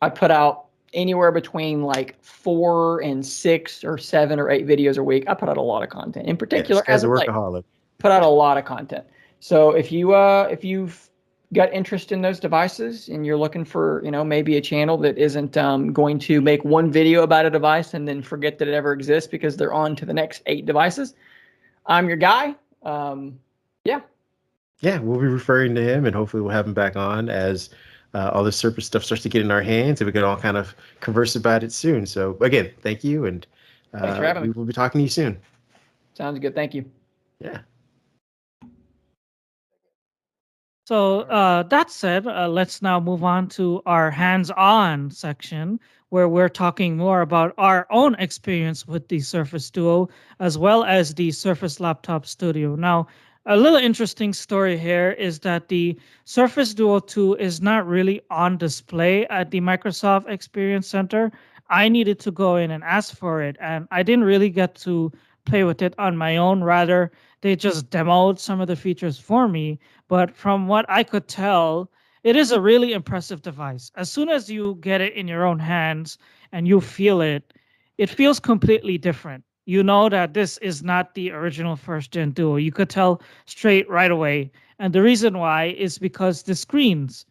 I put out anywhere between like 4 and 6 or 7 or 8 videos a week. I put out a lot of content. In particular, as a workaholic, put out a lot of content. So if you've got interest in those devices and you're looking for maybe a channel that isn't going to make one video about a device and then forget that it ever exists because they're on to the next 8 devices, I'm your guy. Yeah, we'll be referring to him, and hopefully we'll have him back on as all this Surface stuff starts to get in our hands, and we can all kind of converse about it soon. So again, thank you, and thanks for having me. We will be talking to you soon. Sounds good. Thank you. Yeah. So that said, let's now move on to our hands-on section, where we're talking more about our own experience with the Surface Duo, as well as the Surface Laptop Studio. Now, A little interesting story here is that the Surface Duo 2 is not really on display at the Microsoft Experience Center. I needed to go in and ask for it, and I didn't really get to play with it on my own. Rather, they just demoed some of the features for me. But from what I could tell, it is a really impressive device. As soon as you get it in your own hands and you feel it, it feels completely different. You know that this is not the original first gen Duo. You could tell straight right away. And the reason why is because the screens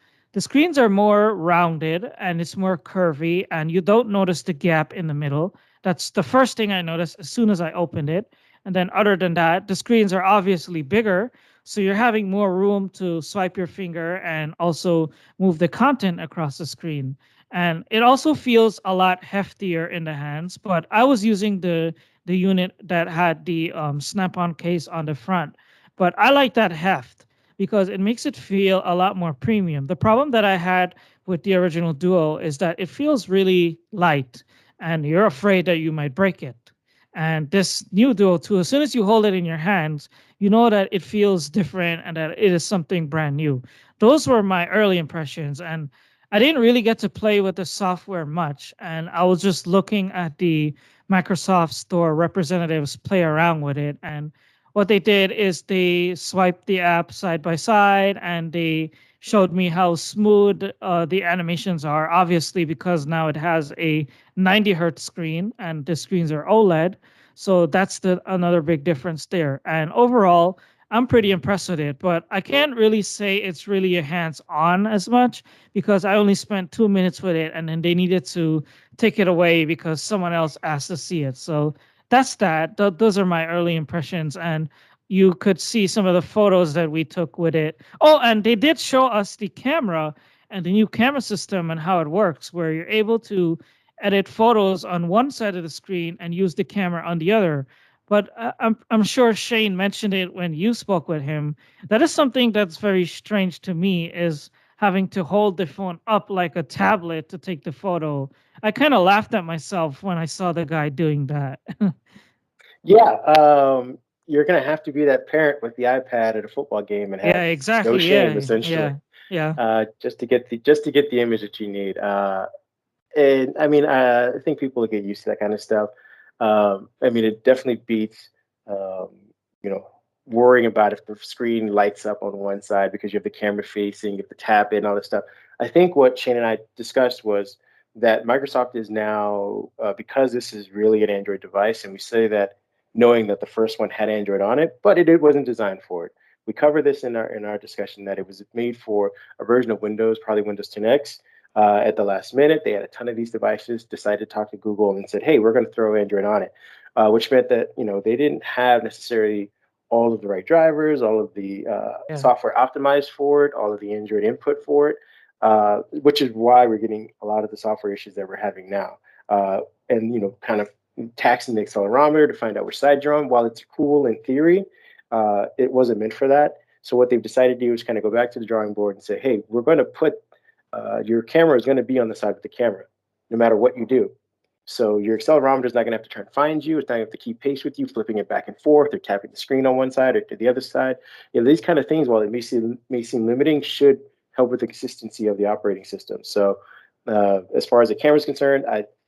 are more rounded and it's more curvy, and you don't notice the gap in the middle. That's the first thing I noticed as soon as I opened it. And then, other than that, the screens are obviously bigger. So you're having more room to swipe your finger and also move the content across the screen. And it also feels a lot heftier in the hands. But I was using the unit that had the snap-on case on the front. But I like that heft because it makes it feel a lot more premium. The problem that I had with the original Duo is that it feels really light and you're afraid that you might break it. And this new Duo 2, as soon as you hold it in your hands, you know that it feels different and that it is something brand new. Those were my early impressions. And I didn't really get to play with the software much. And I was just looking at the Microsoft Store representatives play around with it. And what they did is they swiped the app side by side and they showed me how smooth the animations are. Obviously, because now it has a 90 hertz screen and the screens are OLED. So that's the another big difference there. And overall, I'm pretty impressed with it, but I can't really say it's really a hands-on as much because I only spent 2 minutes with it and then they needed to take it away because someone else asked to see it. So that's that. Those are my early impressions. And you could see some of the photos that we took with it. Oh, and they did show us the camera and the new camera system and how it works, where you're able to edit photos on one side of the screen and use the camera on the other. But I'm sure Shane mentioned it when you spoke with him. That is something that's very strange to me, is having to hold the phone up like a tablet to take the photo. I kind of laughed at myself when I saw the guy doing that. Yeah, you're gonna have to be that parent with the iPad at a football game and Yeah, have no exactly. shame, Yeah, essentially, yeah, yeah, just to get the image that you need. And I mean, I think people get used to that kind of stuff. I mean, it definitely beats, um, you know, worrying about if the screen lights up on one side because you have the camera facing, you have to tap in, all this stuff. I think what Shane and I discussed was that Microsoft is now, because this is really an Android device, and we say that knowing that the first one had Android on it, but it wasn't designed for it. We cover this in our discussion that it was made for a version of Windows, probably Windows 10X, at the last minute. They had a ton of these devices, decided to talk to Google and said, hey, we're going to throw Android on it, which meant that they didn't have necessarily all of the right drivers, all of the yeah, software optimized for it, all of the Android input for it, which is why we're getting a lot of the software issues that we're having now. And kind of taxing the accelerometer to find out which side you're on. While it's cool in theory, it wasn't meant for that. So what they've decided to do is kind of go back to the drawing board and say, hey, we're going to put your camera is going to be on the side of the camera, no matter what you do. So your accelerometer is not going to have to try and find you. It's not going to have to keep pace with you, flipping it back and forth, or tapping the screen on one side or to the other side. These kind of things, while it may seem limiting, should help with the consistency of the operating system. So as far as the camera is concerned,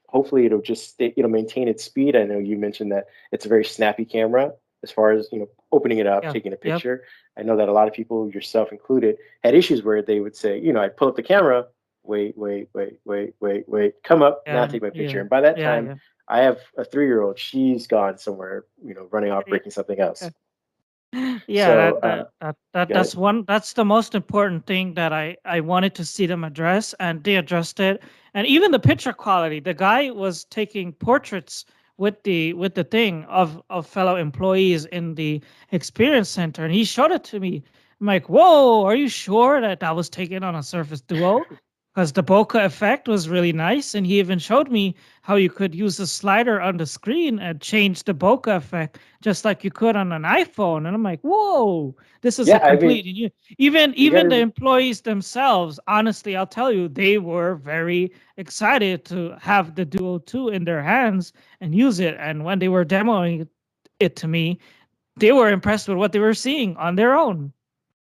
hopefully it'll just maintain its speed. I know you mentioned that it's a very snappy camera as far as opening it up, yeah, taking a yep, picture. I know that a lot of people, yourself included, had issues where they would say, I'd pull up the camera, wait, come up, now yeah, take my picture. yeah, And by that yeah, time, yeah. I have a 3-year-old. She's gone somewhere, running off, breaking something else. Yeah, So, got that's it. one that's the most important thing that I wanted to see them address, and they addressed it. And even the picture quality, the guy was taking portraits with the thing of fellow employees in the experience center, and he showed it to me. I'm like, whoa, are you sure that that was taken on a Surface Duo? Because the bokeh effect was really nice, and he even showed me how you could use the slider on the screen and change the bokeh effect just like you could on an iPhone. And I'm like, whoa, this is Yeah, a I mean, complete. Even you got even the to. employees themselves, honestly, I'll tell you, they were very excited to have the Duo 2 in their hands and use it. And when they were demoing it to me, they were impressed with what they were seeing on their own.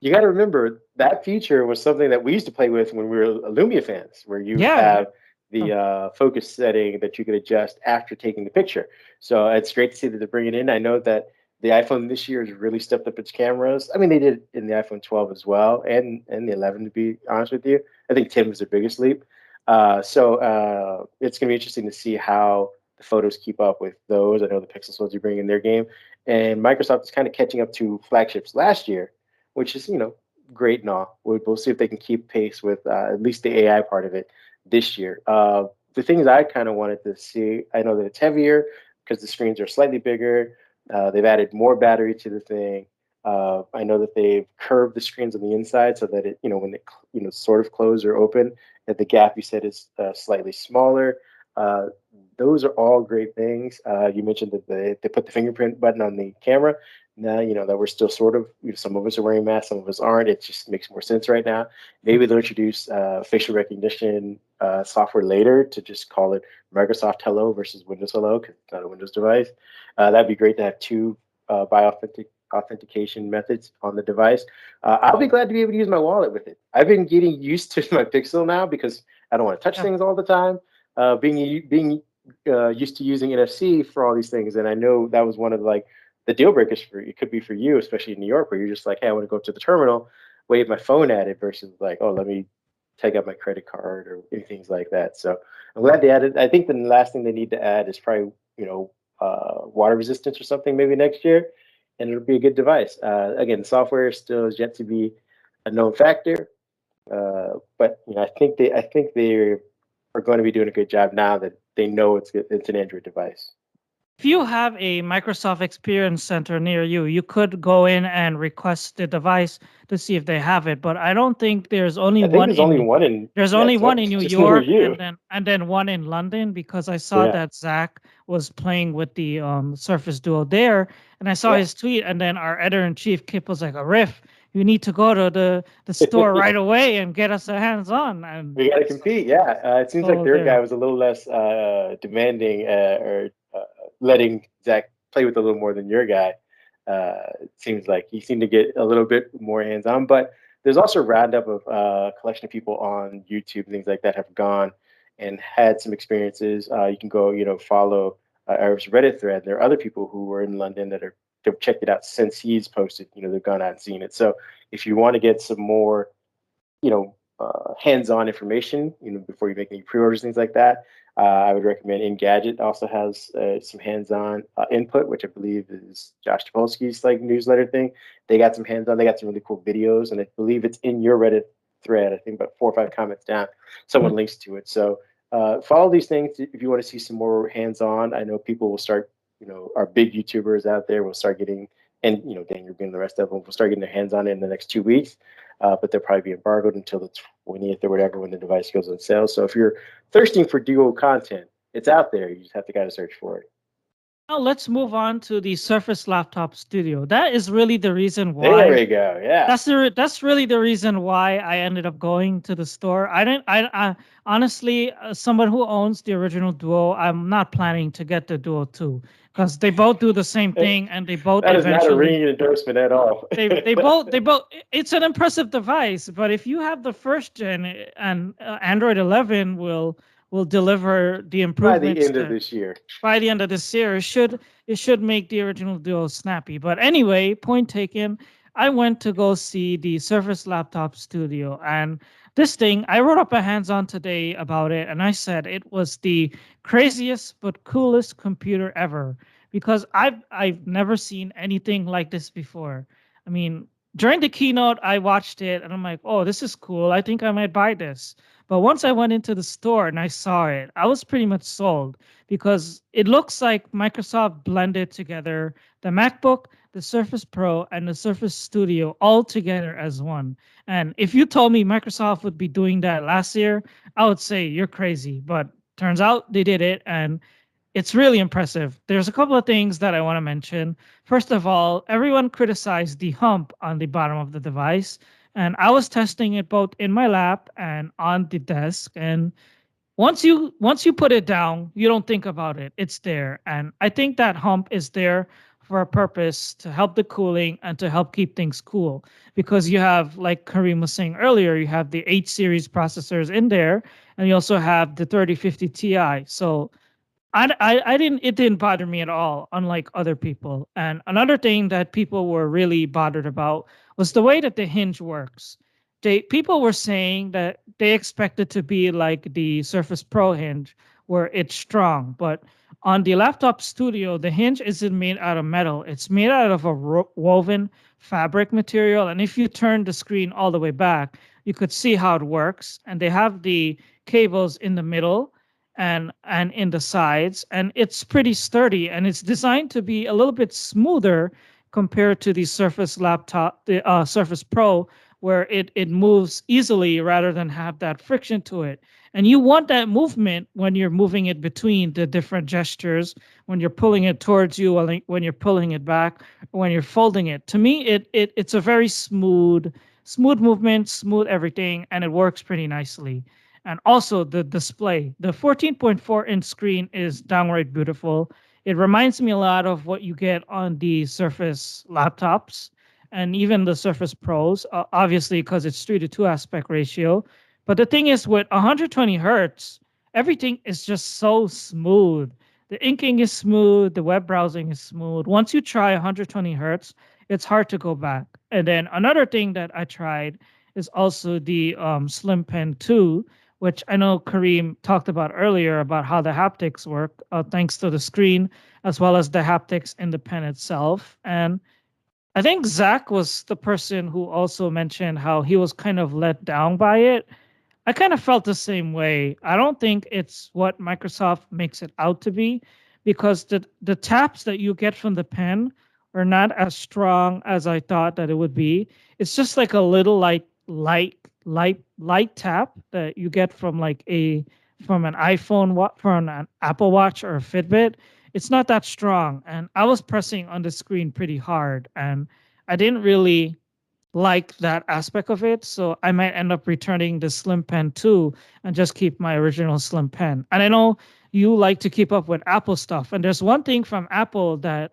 You got to remember that feature was something that we used to play with when we were Lumia fans, where you would Yeah. have the focus setting that you could adjust after taking the picture. So it's great to see that they're bringing it in. I know that the iPhone this year has really stepped up its cameras. I mean, they did in the iPhone 12 as well, and the 11. To be honest with you, I think 10 was their biggest leap. So it's going to be interesting to see how the photos keep up with those. I know the Pixel phones are bringing their game, and Microsoft is kind of catching up to flagships last year, which is great and all. We'll see if they can keep pace with at least the AI part of it this year. The things I kind of wanted to see, I know that it's heavier because the screens are slightly bigger. They've added more battery to the thing. I know that they've curved the screens on the inside so that it, when they, sort of close or open, that the gap you said is slightly smaller. Uh, those are all great things. You mentioned that they put the fingerprint button on the camera. Now, that we're still sort of, some of us are wearing masks, some of us aren't. It just makes more sense right now. Maybe they'll introduce facial recognition software later to just call it Microsoft Hello versus Windows Hello because it's not a Windows device. That'd be great to have two authentication methods on the device. I'll be glad to be able to use my wallet with it. I've been getting used to my Pixel now because I don't want to touch things all the time. Being used to using NFC for all these things, and I know that was one of the deal breakers for it could be for you, especially in New York, where you're just like, hey, I want to go to the terminal, wave my phone at it, versus like, oh, let me take out my credit card or anything like that. So I'm glad they added. I think the last thing they need to add is probably water resistance or something maybe next year, and it'll be a good device. Again, software still is yet to be a known factor, but I think they are going to be doing a good job now that they know it's an Android device. If you have a Microsoft Experience Center near you, you could go in and request the device to see if they have it. But I don't think there's only I think one there's in only one in there's only one in New just near York you. and then one in London because I saw Yeah. that Zach was playing with the Surface Duo there, and I saw Yeah. his tweet, and then our editor in chief Kip was like, "Riff, you need to go to the store right away and get us a hands on." And We got to compete. Yeah. It seems like so their there. guy was a little less demanding or letting Zach play with a little more than your guy. It seems like he seemed to get a little bit more hands on, but there's also a roundup of a collection of people on YouTube and things like that have gone and had some experiences. You can go, follow our Reddit thread. There are other people who were in London that have checked it out since he's posted. They've gone out and seen it. So if you want to get some more, hands-on information, before you make any pre-orders, things like that, I would recommend Engadget. Also has some hands-on input, which I believe is Josh Topolsky's newsletter thing. They got some hands-on. They got some really cool videos, and I believe it's in your Reddit thread. I think about 4 or 5 comments down, someone links to it. So follow these things if you want to see some more hands-on. I know people will start, our big YouTubers out there will start getting, and Daniel being the rest of them will start getting their hands on it in the next 2 weeks. But they'll probably be embargoed until the 20th or whatever when the device goes on sale. So if you're thirsting for Duo content, it's out there. You just have to kind of search for it. Now let's move on to the Surface Laptop Studio. That is really the reason why. There we go. Yeah. That's really the reason why I ended up going to the store. I honestly, someone who owns the original Duo, I'm not planning to get the Duo 2 because they both do the same thing and they both that is not a eventually ringing endorsement at all. they both it's an impressive device, but if you have the first gen and Android 11 will deliver the by improvements the end of this year. by the end of this year, it should make the original Duo snappy. But anyway, point taken. I went to go see the Surface Laptop Studio, and this thing, I wrote up a hands-on today about it, and I said it was the craziest but coolest computer ever because I've never seen anything like this before. I mean, during the keynote, I watched it, and I'm like, oh, this is cool. I think I might buy this. But once I went into the store and I saw it, I was pretty much sold because it looks like Microsoft blended together the MacBook, the Surface Pro, and the Surface Studio all together as one. And if you told me Microsoft would be doing that last year, I would say you're crazy. But turns out they did it, and it's really impressive. There's a couple of things that I want to mention. First of all, everyone criticized the hump on the bottom of the device, and I was testing it both in my lap and on the desk. And once you put it down, you don't think about it. It's there, and I think that hump is there for a purpose to help the cooling and to help keep things cool. Because you have, like Kareem was saying earlier, you have the 8 series processors in there, and you also have the 3050 Ti. So I didn't it didn't bother me at all, unlike other people. And another thing that people were really bothered about was the way that the hinge works. People were saying that they expected to be like the Surface Pro hinge, where it's strong, but on the laptop studio, the hinge isn't made out of metal. It's made out of a woven fabric material. And if you turn the screen all the way back, you could see how it works. And they have the cables in the middle and in the sides, and it's pretty sturdy, and it's designed to be a little bit smoother compared to the Surface Pro, where it moves easily rather than have that friction to it. And you want that movement when you're moving it between the different gestures, when you're pulling it towards you, when you're pulling it back, when you're folding it. To me, it's a very smooth movement, smooth everything, and it works pretty nicely. And also the display. The 14.4-inch screen is downright beautiful. It reminds me a lot of what you get on the Surface laptops and even the Surface Pros, obviously because it's 3:2 aspect ratio. But the thing is, with 120 hertz, everything is just so smooth. The inking is smooth, the web browsing is smooth. Once you try 120 hertz, it's hard to go back. And then another thing that I tried is also the Slim Pen 2, which I know Kareem talked about earlier about how the haptics work, thanks to the screen, as well as the haptics in the pen itself. And I think Zach was the person who also mentioned how he was kind of let down by it. I kind of felt the same way. I don't think it's what Microsoft makes it out to be, because the taps that you get from the pen are not as strong as I thought that it would be. It's just like a little light tap that you get from like a from an from an Apple Watch or a Fitbit. It's not that strong, and I was pressing on the screen pretty hard, and I didn't really like that aspect of it. So I might end up returning the Slim Pen 2 and just keep my original Slim Pen. And I know you like to keep up with Apple stuff. And there's one thing from Apple that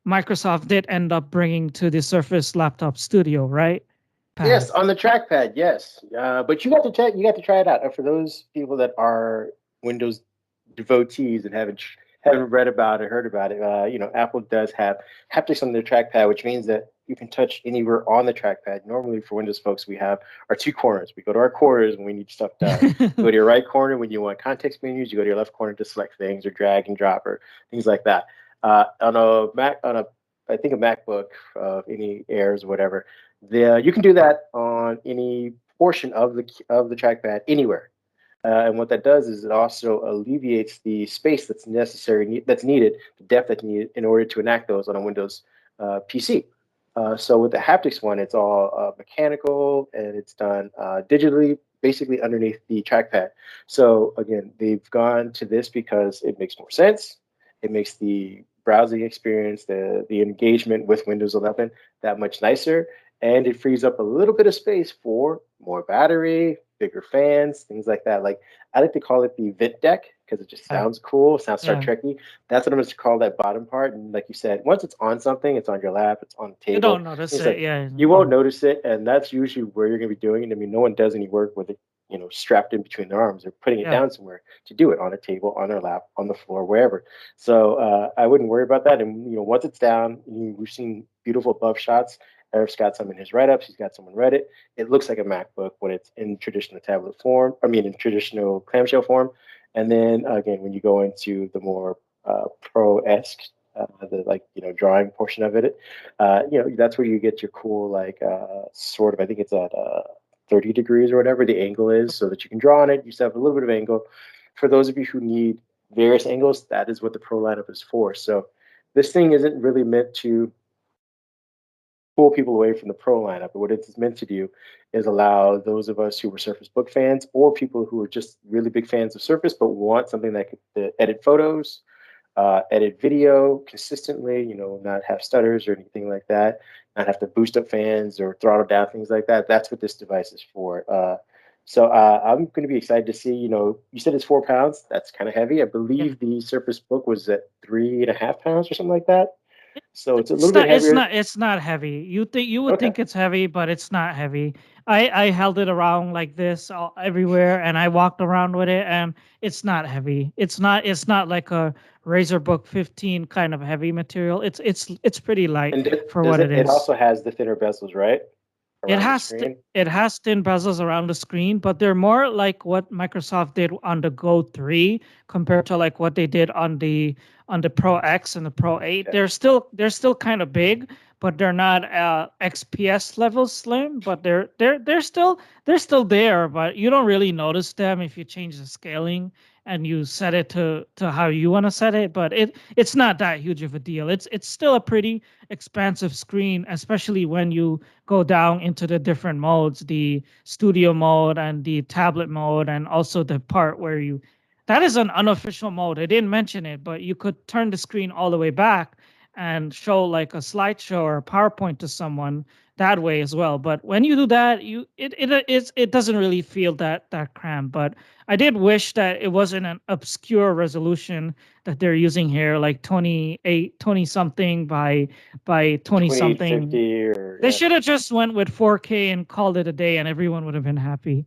Microsoft did end up bringing to the Surface Laptop Studio, right? Yes, Pad. on the trackpad, yes. But you got to try it out. And for those people that are Windows devotees and haven't read about it, heard about it, Apple does have haptics on their trackpad, which means that you can touch anywhere on the trackpad. Normally, for Windows folks, we have our two corners. We go to our corners when we need stuff done. You go to your right corner when you want context menus. You go to your left corner to select things or drag and drop or things like that. On a Mac, I think a MacBook, any Airs or whatever, you can do that on any portion of the trackpad anywhere. And what that does is it also alleviates the space that's that's needed, the depth that's needed in order to enact those on a Windows PC. So with the haptics one, it's all mechanical and it's done digitally, basically underneath the trackpad. So again, they've gone to this because it makes more sense. It makes the browsing experience, the engagement with Windows 11 that much nicer, and it frees up a little bit of space for more battery, bigger fans, things like that. Like I like to call it the vent deck because it just sounds cool, sounds Star Yeah. Trekky. That's what I'm going to call that bottom part. And like you said, once it's on something, it's on your lap, it's on the table. You don't notice it's it, like, yeah. you won't notice it, and that's usually where you're going to be doing it. I mean, no one does any work with it, strapped in between their arms. They're putting it Yeah. down somewhere to do it on a table, on their lap, on the floor, wherever. So I wouldn't worry about that. And once it's down, we've seen beautiful above shots. Eric's got some in his write-ups. He's got some on Reddit. It looks like a MacBook when it's in traditional tablet form. I mean, in traditional clamshell form. And then again, when you go into the more pro-esque, the drawing portion of it, that's where you get your cool sort of. I think it's at 30 degrees or whatever the angle is, so that you can draw on it. You still have a little bit of angle. For those of you who need various angles, that is what the Pro lineup is for. So this thing isn't really meant to pull people away from the Pro lineup. But what it's meant to do is allow those of us who were Surface Book fans or people who are just really big fans of Surface but want something that could edit photos, edit video consistently, not have stutters or anything like that, not have to boost up fans or throttle down things like that. That's what this device is for. So I'm going to be excited to see, you said it's 4 pounds. That's kind of heavy. I believe the Surface Book was at 3.5 pounds or something like that. So it's a little bit It's heavier. not it's not heavy. You would Okay. think it's heavy, but it's not heavy. I held it around like this everywhere, and I walked around with it, and it's not heavy. It's not like a Razer Book 15 kind of heavy material. It's pretty light And for does what it it? It is. also has the thinner bezels, right, around the screen. It has thin bezels around the screen, but they're more like what Microsoft did on the Go 3 compared to like what they did on the Pro X and the Pro 8. Yeah. They're still kind of big, but they're not XPS level slim, but they're still there, but you don't really notice them if you change the scaling and you set it to how you want to set it, but it's not that huge of a deal. It's still a pretty expansive screen, especially when you go down into the different modes, the studio mode and the tablet mode, and also the part where you that is an unofficial mode. I didn't mention it, but you could turn the screen all the way back and show like a slideshow or a PowerPoint to someone that way as well. But when you do that, it doesn't really feel that cramped. But I did wish that it wasn't an obscure resolution that they're using here, like 20 something by 20 something. 2050 or They yeah. should have just went with 4K and called it a day, and everyone would have been happy.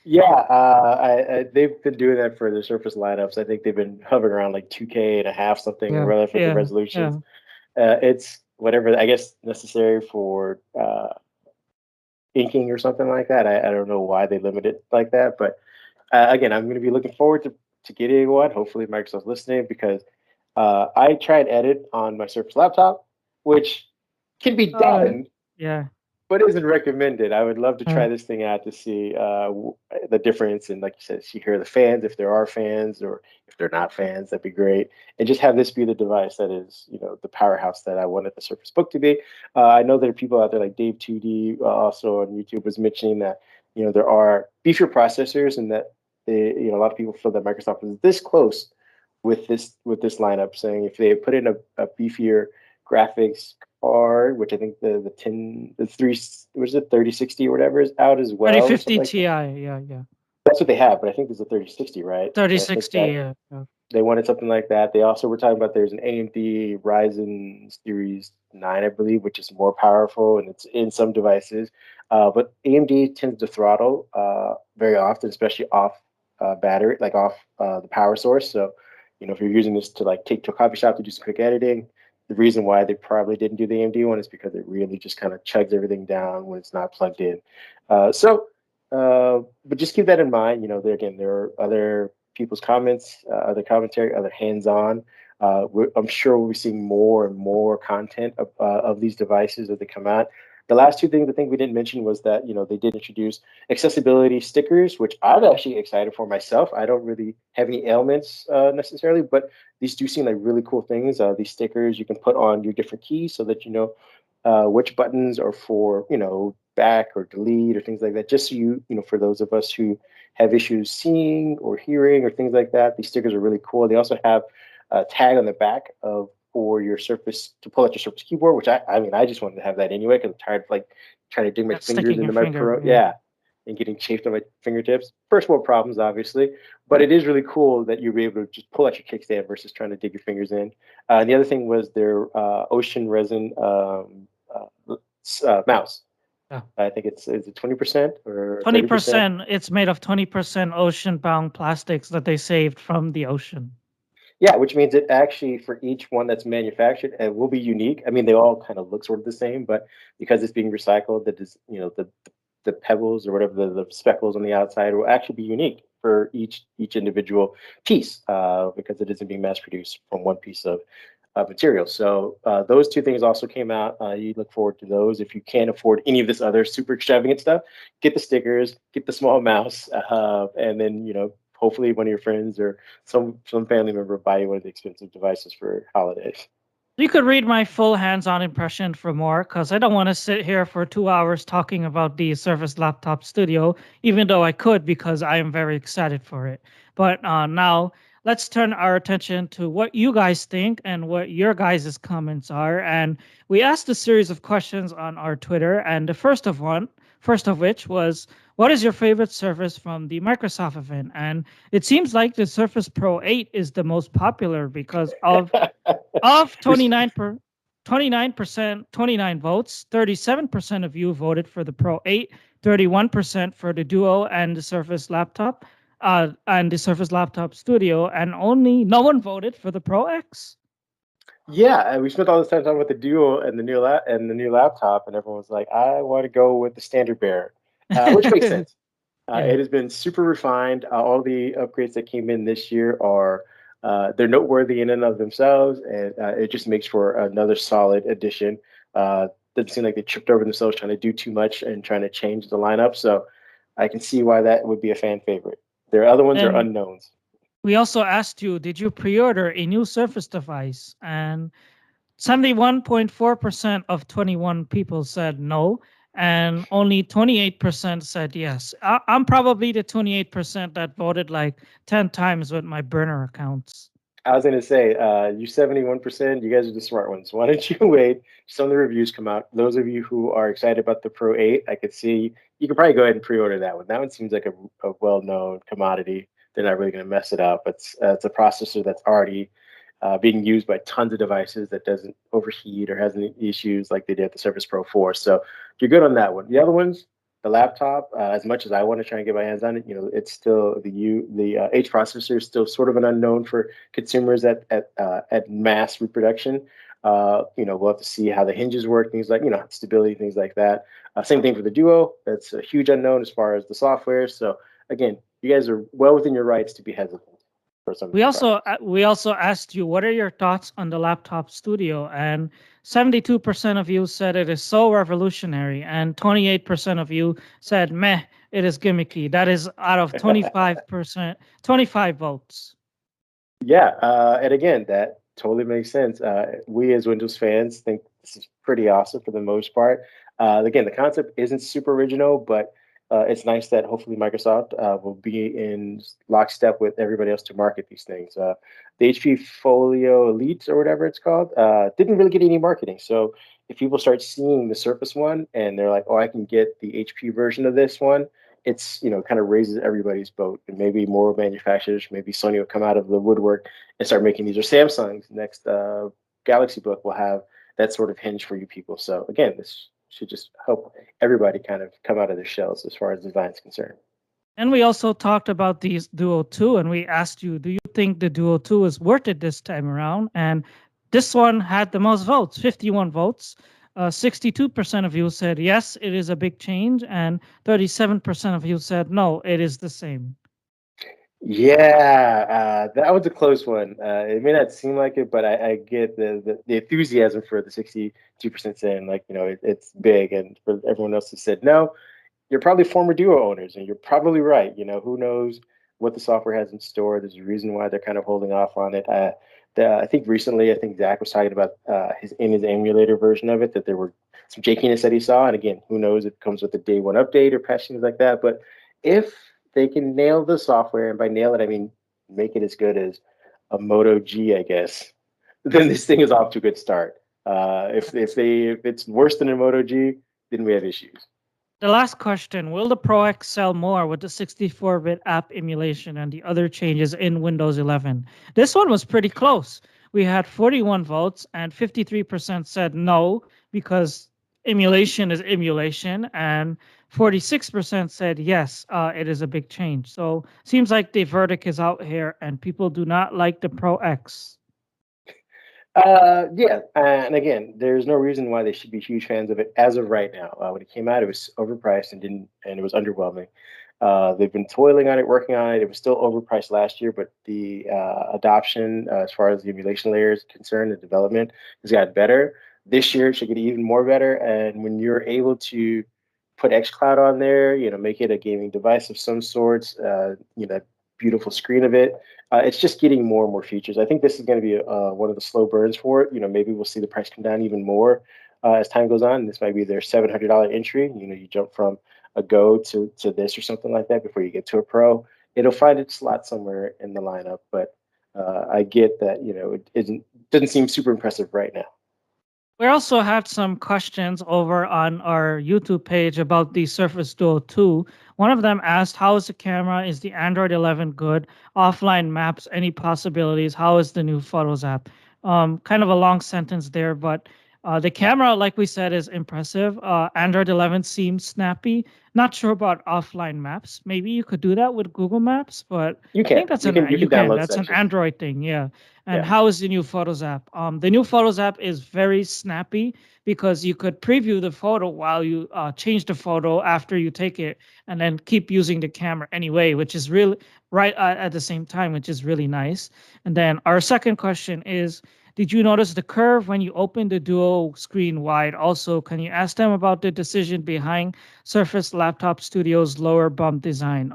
Yeah, they've been doing that for the Surface lineups. I think they've been hovering around like 2K and a half something or Yeah, whatever for the yeah, resolutions. yeah. It's whatever I guess necessary for inking or something like that. I don't know why they limit it like that, but again, I'm going to be looking forward to getting one. Hopefully, Microsoft's listening because I tried edit on my Surface laptop, which can be Uh, done, yeah. but isn't recommended. I would love to Uh, try this thing out to see the difference. And like you said, see hear the fans, if there are fans or if they're not fans, that'd be great. And just have this be the device that is, the powerhouse that I wanted the Surface Book to be. I know there are people out there like Dave 2D, also on YouTube, was mentioning that, there are beefier processors and that a lot of people feel that Microsoft is this close with this lineup, saying if they put in a beefier graphics card, which I think the 10 the three was it 3060 or whatever is out as well or something 3050 like Ti. that. Yeah, yeah. That's what they have, but I think there's a 3060, right? And I think 3060. that Yeah, yeah. they wanted something like that. They also were talking about there's an AMD Ryzen Series 9, I believe, which is more powerful and it's in some devices. But AMD tends to throttle very often, especially off battery, like off the power source. So, if you're using this to like take to a coffee shop to do some quick editing, the reason why they probably didn't do the AMD one is because it really just kind of chugs everything down when it's not plugged in. But just keep that in mind. Again, there are other people's comments, other commentary, other hands-on. I'm sure we'll be seeing more and more content of these devices as they come out. The last two things I think we didn't mention was that they did introduce accessibility stickers, which I'm actually excited for myself. I don't really have any ailments necessarily, but these do seem like really cool things. These stickers you can put on your different keys so that you know which buttons are for back or delete or things like that. Just so for those of us who have issues seeing or hearing or things like that, these stickers are really cool. They also have a tag on the back of for your Surface to pull out your Surface keyboard, which I mean I just wanted to have that anyway because I'm tired of like trying to dig my That's fingers sticking your into my finger. pro. Yeah. Yeah. And getting chafed on my fingertips. First world problems, obviously, but it is really cool that you'll be able to just pull out your kickstand versus trying to dig your fingers in. The other thing was their ocean resin mouse. Yeah. I think is it 20% or 30%? 20%. It's made of 20% ocean-bound plastics that they saved from the ocean. Yeah, which means it actually for each one that's manufactured, it will be unique. I mean, they all kind of look sort of the same, but because it's being recycled, that is, the pebbles or whatever the speckles on the outside will actually be unique for each individual piece, because it isn't being mass produced from one piece of material. So those two things also came out. You look forward to those. If you can't afford any of this other super extravagant stuff, get the stickers, get the small mouse, and then hopefully one of your friends or some family member buy you one of the expensive devices for holidays. You could read my full hands-on impression for more, because I don't want to sit here for 2 hours talking about the Surface Laptop Studio, even though I could, because I am very excited for it. But now let's turn our attention to what you guys think and what your guys' comments are. And we asked a series of questions on our Twitter, and the first of which was, what is your favorite Surface from the Microsoft event? And it seems like the Surface Pro 8 is the most popular because of Res- 29 29%, 29 votes. 37% of you voted for the Pro 8, 31% for the Duo and the Surface Laptop, and the Surface Laptop Studio, and only no one voted for the Pro X. Yeah, and we spent all this time talking about the Duo and the new laptop, and everyone was like, "I want to go with the standard bearer," which makes sense. Yeah. It has been super refined. All the upgrades that came in this year are they're noteworthy in and of themselves, and it just makes for another solid addition. Doesn't seem like they tripped over themselves trying to do too much and trying to change the lineup. So I can see why that would be a fan favorite. Their other ones are And unknowns. we also asked you, did you pre-order a new Surface device? And 71.4% of 21 people said no, and only 28% said yes. I'm probably the 28% that voted like 10 times with my burner accounts. I was going to say, you 71%, you guys are the smart ones. Why don't you wait? Some of the reviews come out. Those of you who are excited about the Pro 8, I could see you could probably go ahead and pre-order that one. That one seems like a well-known commodity. They're not really going to mess it up. It's a processor that's already being used by tons of devices that doesn't overheat or has any issues like they did at the Surface Pro 4. So you're good on that one. The other ones, the laptop, as much as I want to try and get my hands on it, it's still the H processor is still sort of an unknown for consumers at mass reproduction. We'll have to see how the hinges work, things like stability, things like that. Same thing for the Duo. That's a huge unknown as far as the software. So again, you guys are well within your rights to be hesitant for some of We these also products. we also asked you, what are your thoughts on the laptop studio? And 72% of you said it is so revolutionary, and 28% of you said meh, it is gimmicky. That is out of 25%, 25 votes. Yeah, and again, that totally makes sense. We as Windows fans think this is pretty awesome for the most part. Again, the concept isn't super original, but it's nice that hopefully Microsoft will be in lockstep with everybody else to market these things. The HP Folio Elite or whatever it's called didn't really get any marketing. So if people start seeing the Surface one and they're like, "Oh, I can get the HP version of this one," it's kind of raises everybody's boat, and maybe more manufacturers, maybe Sony will come out of the woodwork and start making these, or Samsung's next Galaxy Book will have that sort of hinge for you people. So again, this should just help everybody kind of come out of their shells as far as design is concerned. And we also talked about the Duo 2, and we asked you, do you think the Duo 2 is worth it this time around? And this one had the most votes, 51 votes. 62% of you said yes, it is a big change, and 37% of you said no, it is the same. Yeah, that was a close one. It may not seem like it, but I get the enthusiasm for the 62% saying like, it's big, and for everyone else who said no, you're probably former Duo owners, and you're probably right. Who knows what the software has in store? There's a reason why they're kind of holding off on it. I think recently, I think Zach was talking about his emulator version of it, that there were some jankiness that he saw. And again, who knows if it comes with a day one update or patch things like that. But if they can nail the software, and by nail it, I mean make it as good as a Moto G, I guess, then this thing is off to a good start. If it's worse than a Moto G, then we have issues. The last question, will the Pro X sell more with the 64-bit app emulation and the other changes in Windows 11? This one was pretty close. We had 41 votes and 53% said no because emulation is emulation, and 46% said yes, it is a big change. So seems like the verdict is out here and people do not like the Pro X. Yeah, and again, there's no reason why they should be huge fans of it as of right now. When it came out, it was overpriced and it was underwhelming. They've been toiling on it, working on it. It was still overpriced last year, but the adoption, as far as the emulation layer is concerned, the development has gotten better. This year, it should get even more better. And when you're able to put xCloud on there, make it a gaming device of some sorts, beautiful screen of it. It's just getting more and more features. I think this is going to be one of the slow burns for it. Maybe we'll see the price come down even more as time goes on. This might be their $700 entry. You jump from a Go to this or something like that before you get to a Pro. It'll find its slot somewhere in the lineup, but I get that it doesn't seem super impressive right now. We also had some questions over on our YouTube page about the Surface Duo 2. One of them asked, how is the camera? Is the Android 11 good? Offline maps, any possibilities? How is the new Photos app? Kind of a long sentence there, but The camera, like we said, is impressive. Android 11 seems snappy. Not sure about offline maps. Maybe you could do that with Google Maps, but You I think can. that's You can. You you can can. download That's an sections. Android thing, yeah. And Yeah. how is the new Photos app? The new Photos app is very snappy because you could preview the photo while you change the photo after you take it, and then keep using the camera anyway, which is really right at the same time, which is really nice. And then our second question is, did you notice the curve when you open the dual screen wide? Also, can you ask them about the decision behind Surface Laptop Studio's lower bump design?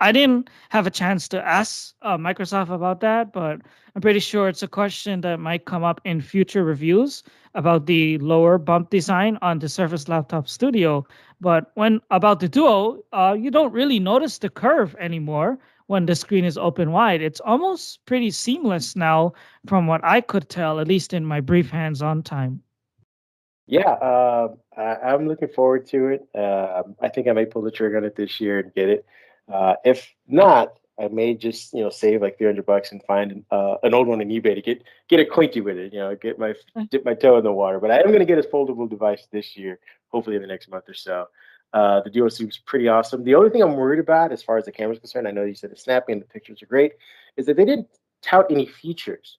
I didn't have a chance to ask Microsoft about that, but I'm pretty sure it's a question that might come up in future reviews about the lower bump design on the Surface Laptop Studio. But when about the Duo, you don't really notice the curve anymore when the screen is open wide. It's almost pretty seamless now, from what I could tell, at least in my brief hands-on time. Yeah, I'm looking forward to it. I think I may pull the trigger on it this year and get it. If not, I may just save like $300 and find an old one on eBay to get acquainted with it. Get my dip my toe in the water. But I am going to get a foldable device this year, hopefully in the next month or so. The Duo seems pretty awesome. The only thing I'm worried about, as far as the camera's concerned, I know you said it's snappy and the pictures are great, is that they didn't tout any features.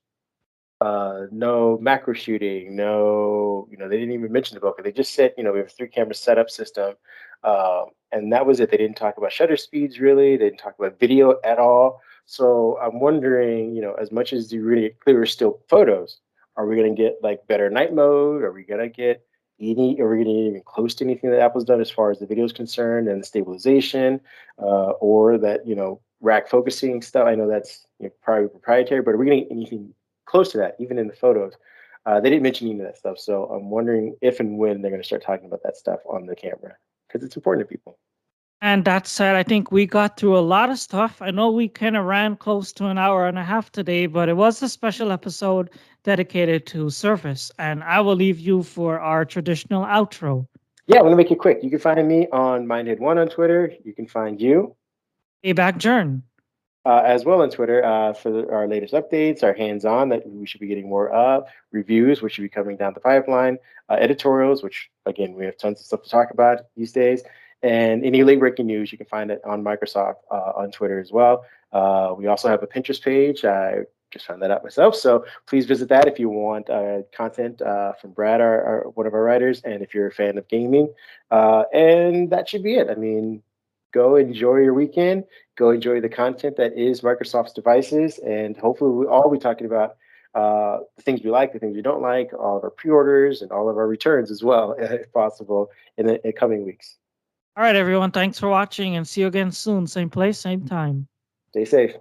No macro shooting, no, they didn't even mention the bokeh. They just said, we have a 3 camera setup system, and that was it. They didn't talk about shutter speeds really. They didn't talk about video at all. So I'm wondering, as much as you really get clearer still photos, are we going to get like better night mode? Are we going to get any? Are we going to get even close to anything that Apple's done as far as the video is concerned and the stabilization, or that rack focusing stuff? I know that's probably proprietary, but are we going to get anything close to that, even in the photos? They didn't mention any of that stuff. So I'm wondering if and when they're going to start talking about that stuff on the camera because it's important to people. And that said, I think we got through a lot of stuff. I know we kind of ran close to an hour and a half today, but it was a special episode dedicated to Surface. And I will leave you for our traditional outro. Yeah, I'm going to make it quick. You can find me on Mindhead1 on Twitter. You can find you Payback Journ. as well on Twitter for our latest updates, our hands-on that we should be getting more of, reviews, which should be coming down the pipeline, editorials, which again we have tons of stuff to talk about these days, and any late-breaking news you can find it on Microsoft on Twitter as well. We also have a Pinterest page. I just found that out myself, so please visit that if you want content from Brad, one of our writers, and if you're a fan of gaming. And that should be it. I mean, go enjoy your weekend. Go enjoy the content that is Microsoft's devices, and hopefully we'll all be talking about the things we like, the things we don't like, all of our pre-orders, and all of our returns as well, if possible, in the coming weeks. All right, everyone. Thanks for watching and see you again soon. Same place, same time. Stay safe.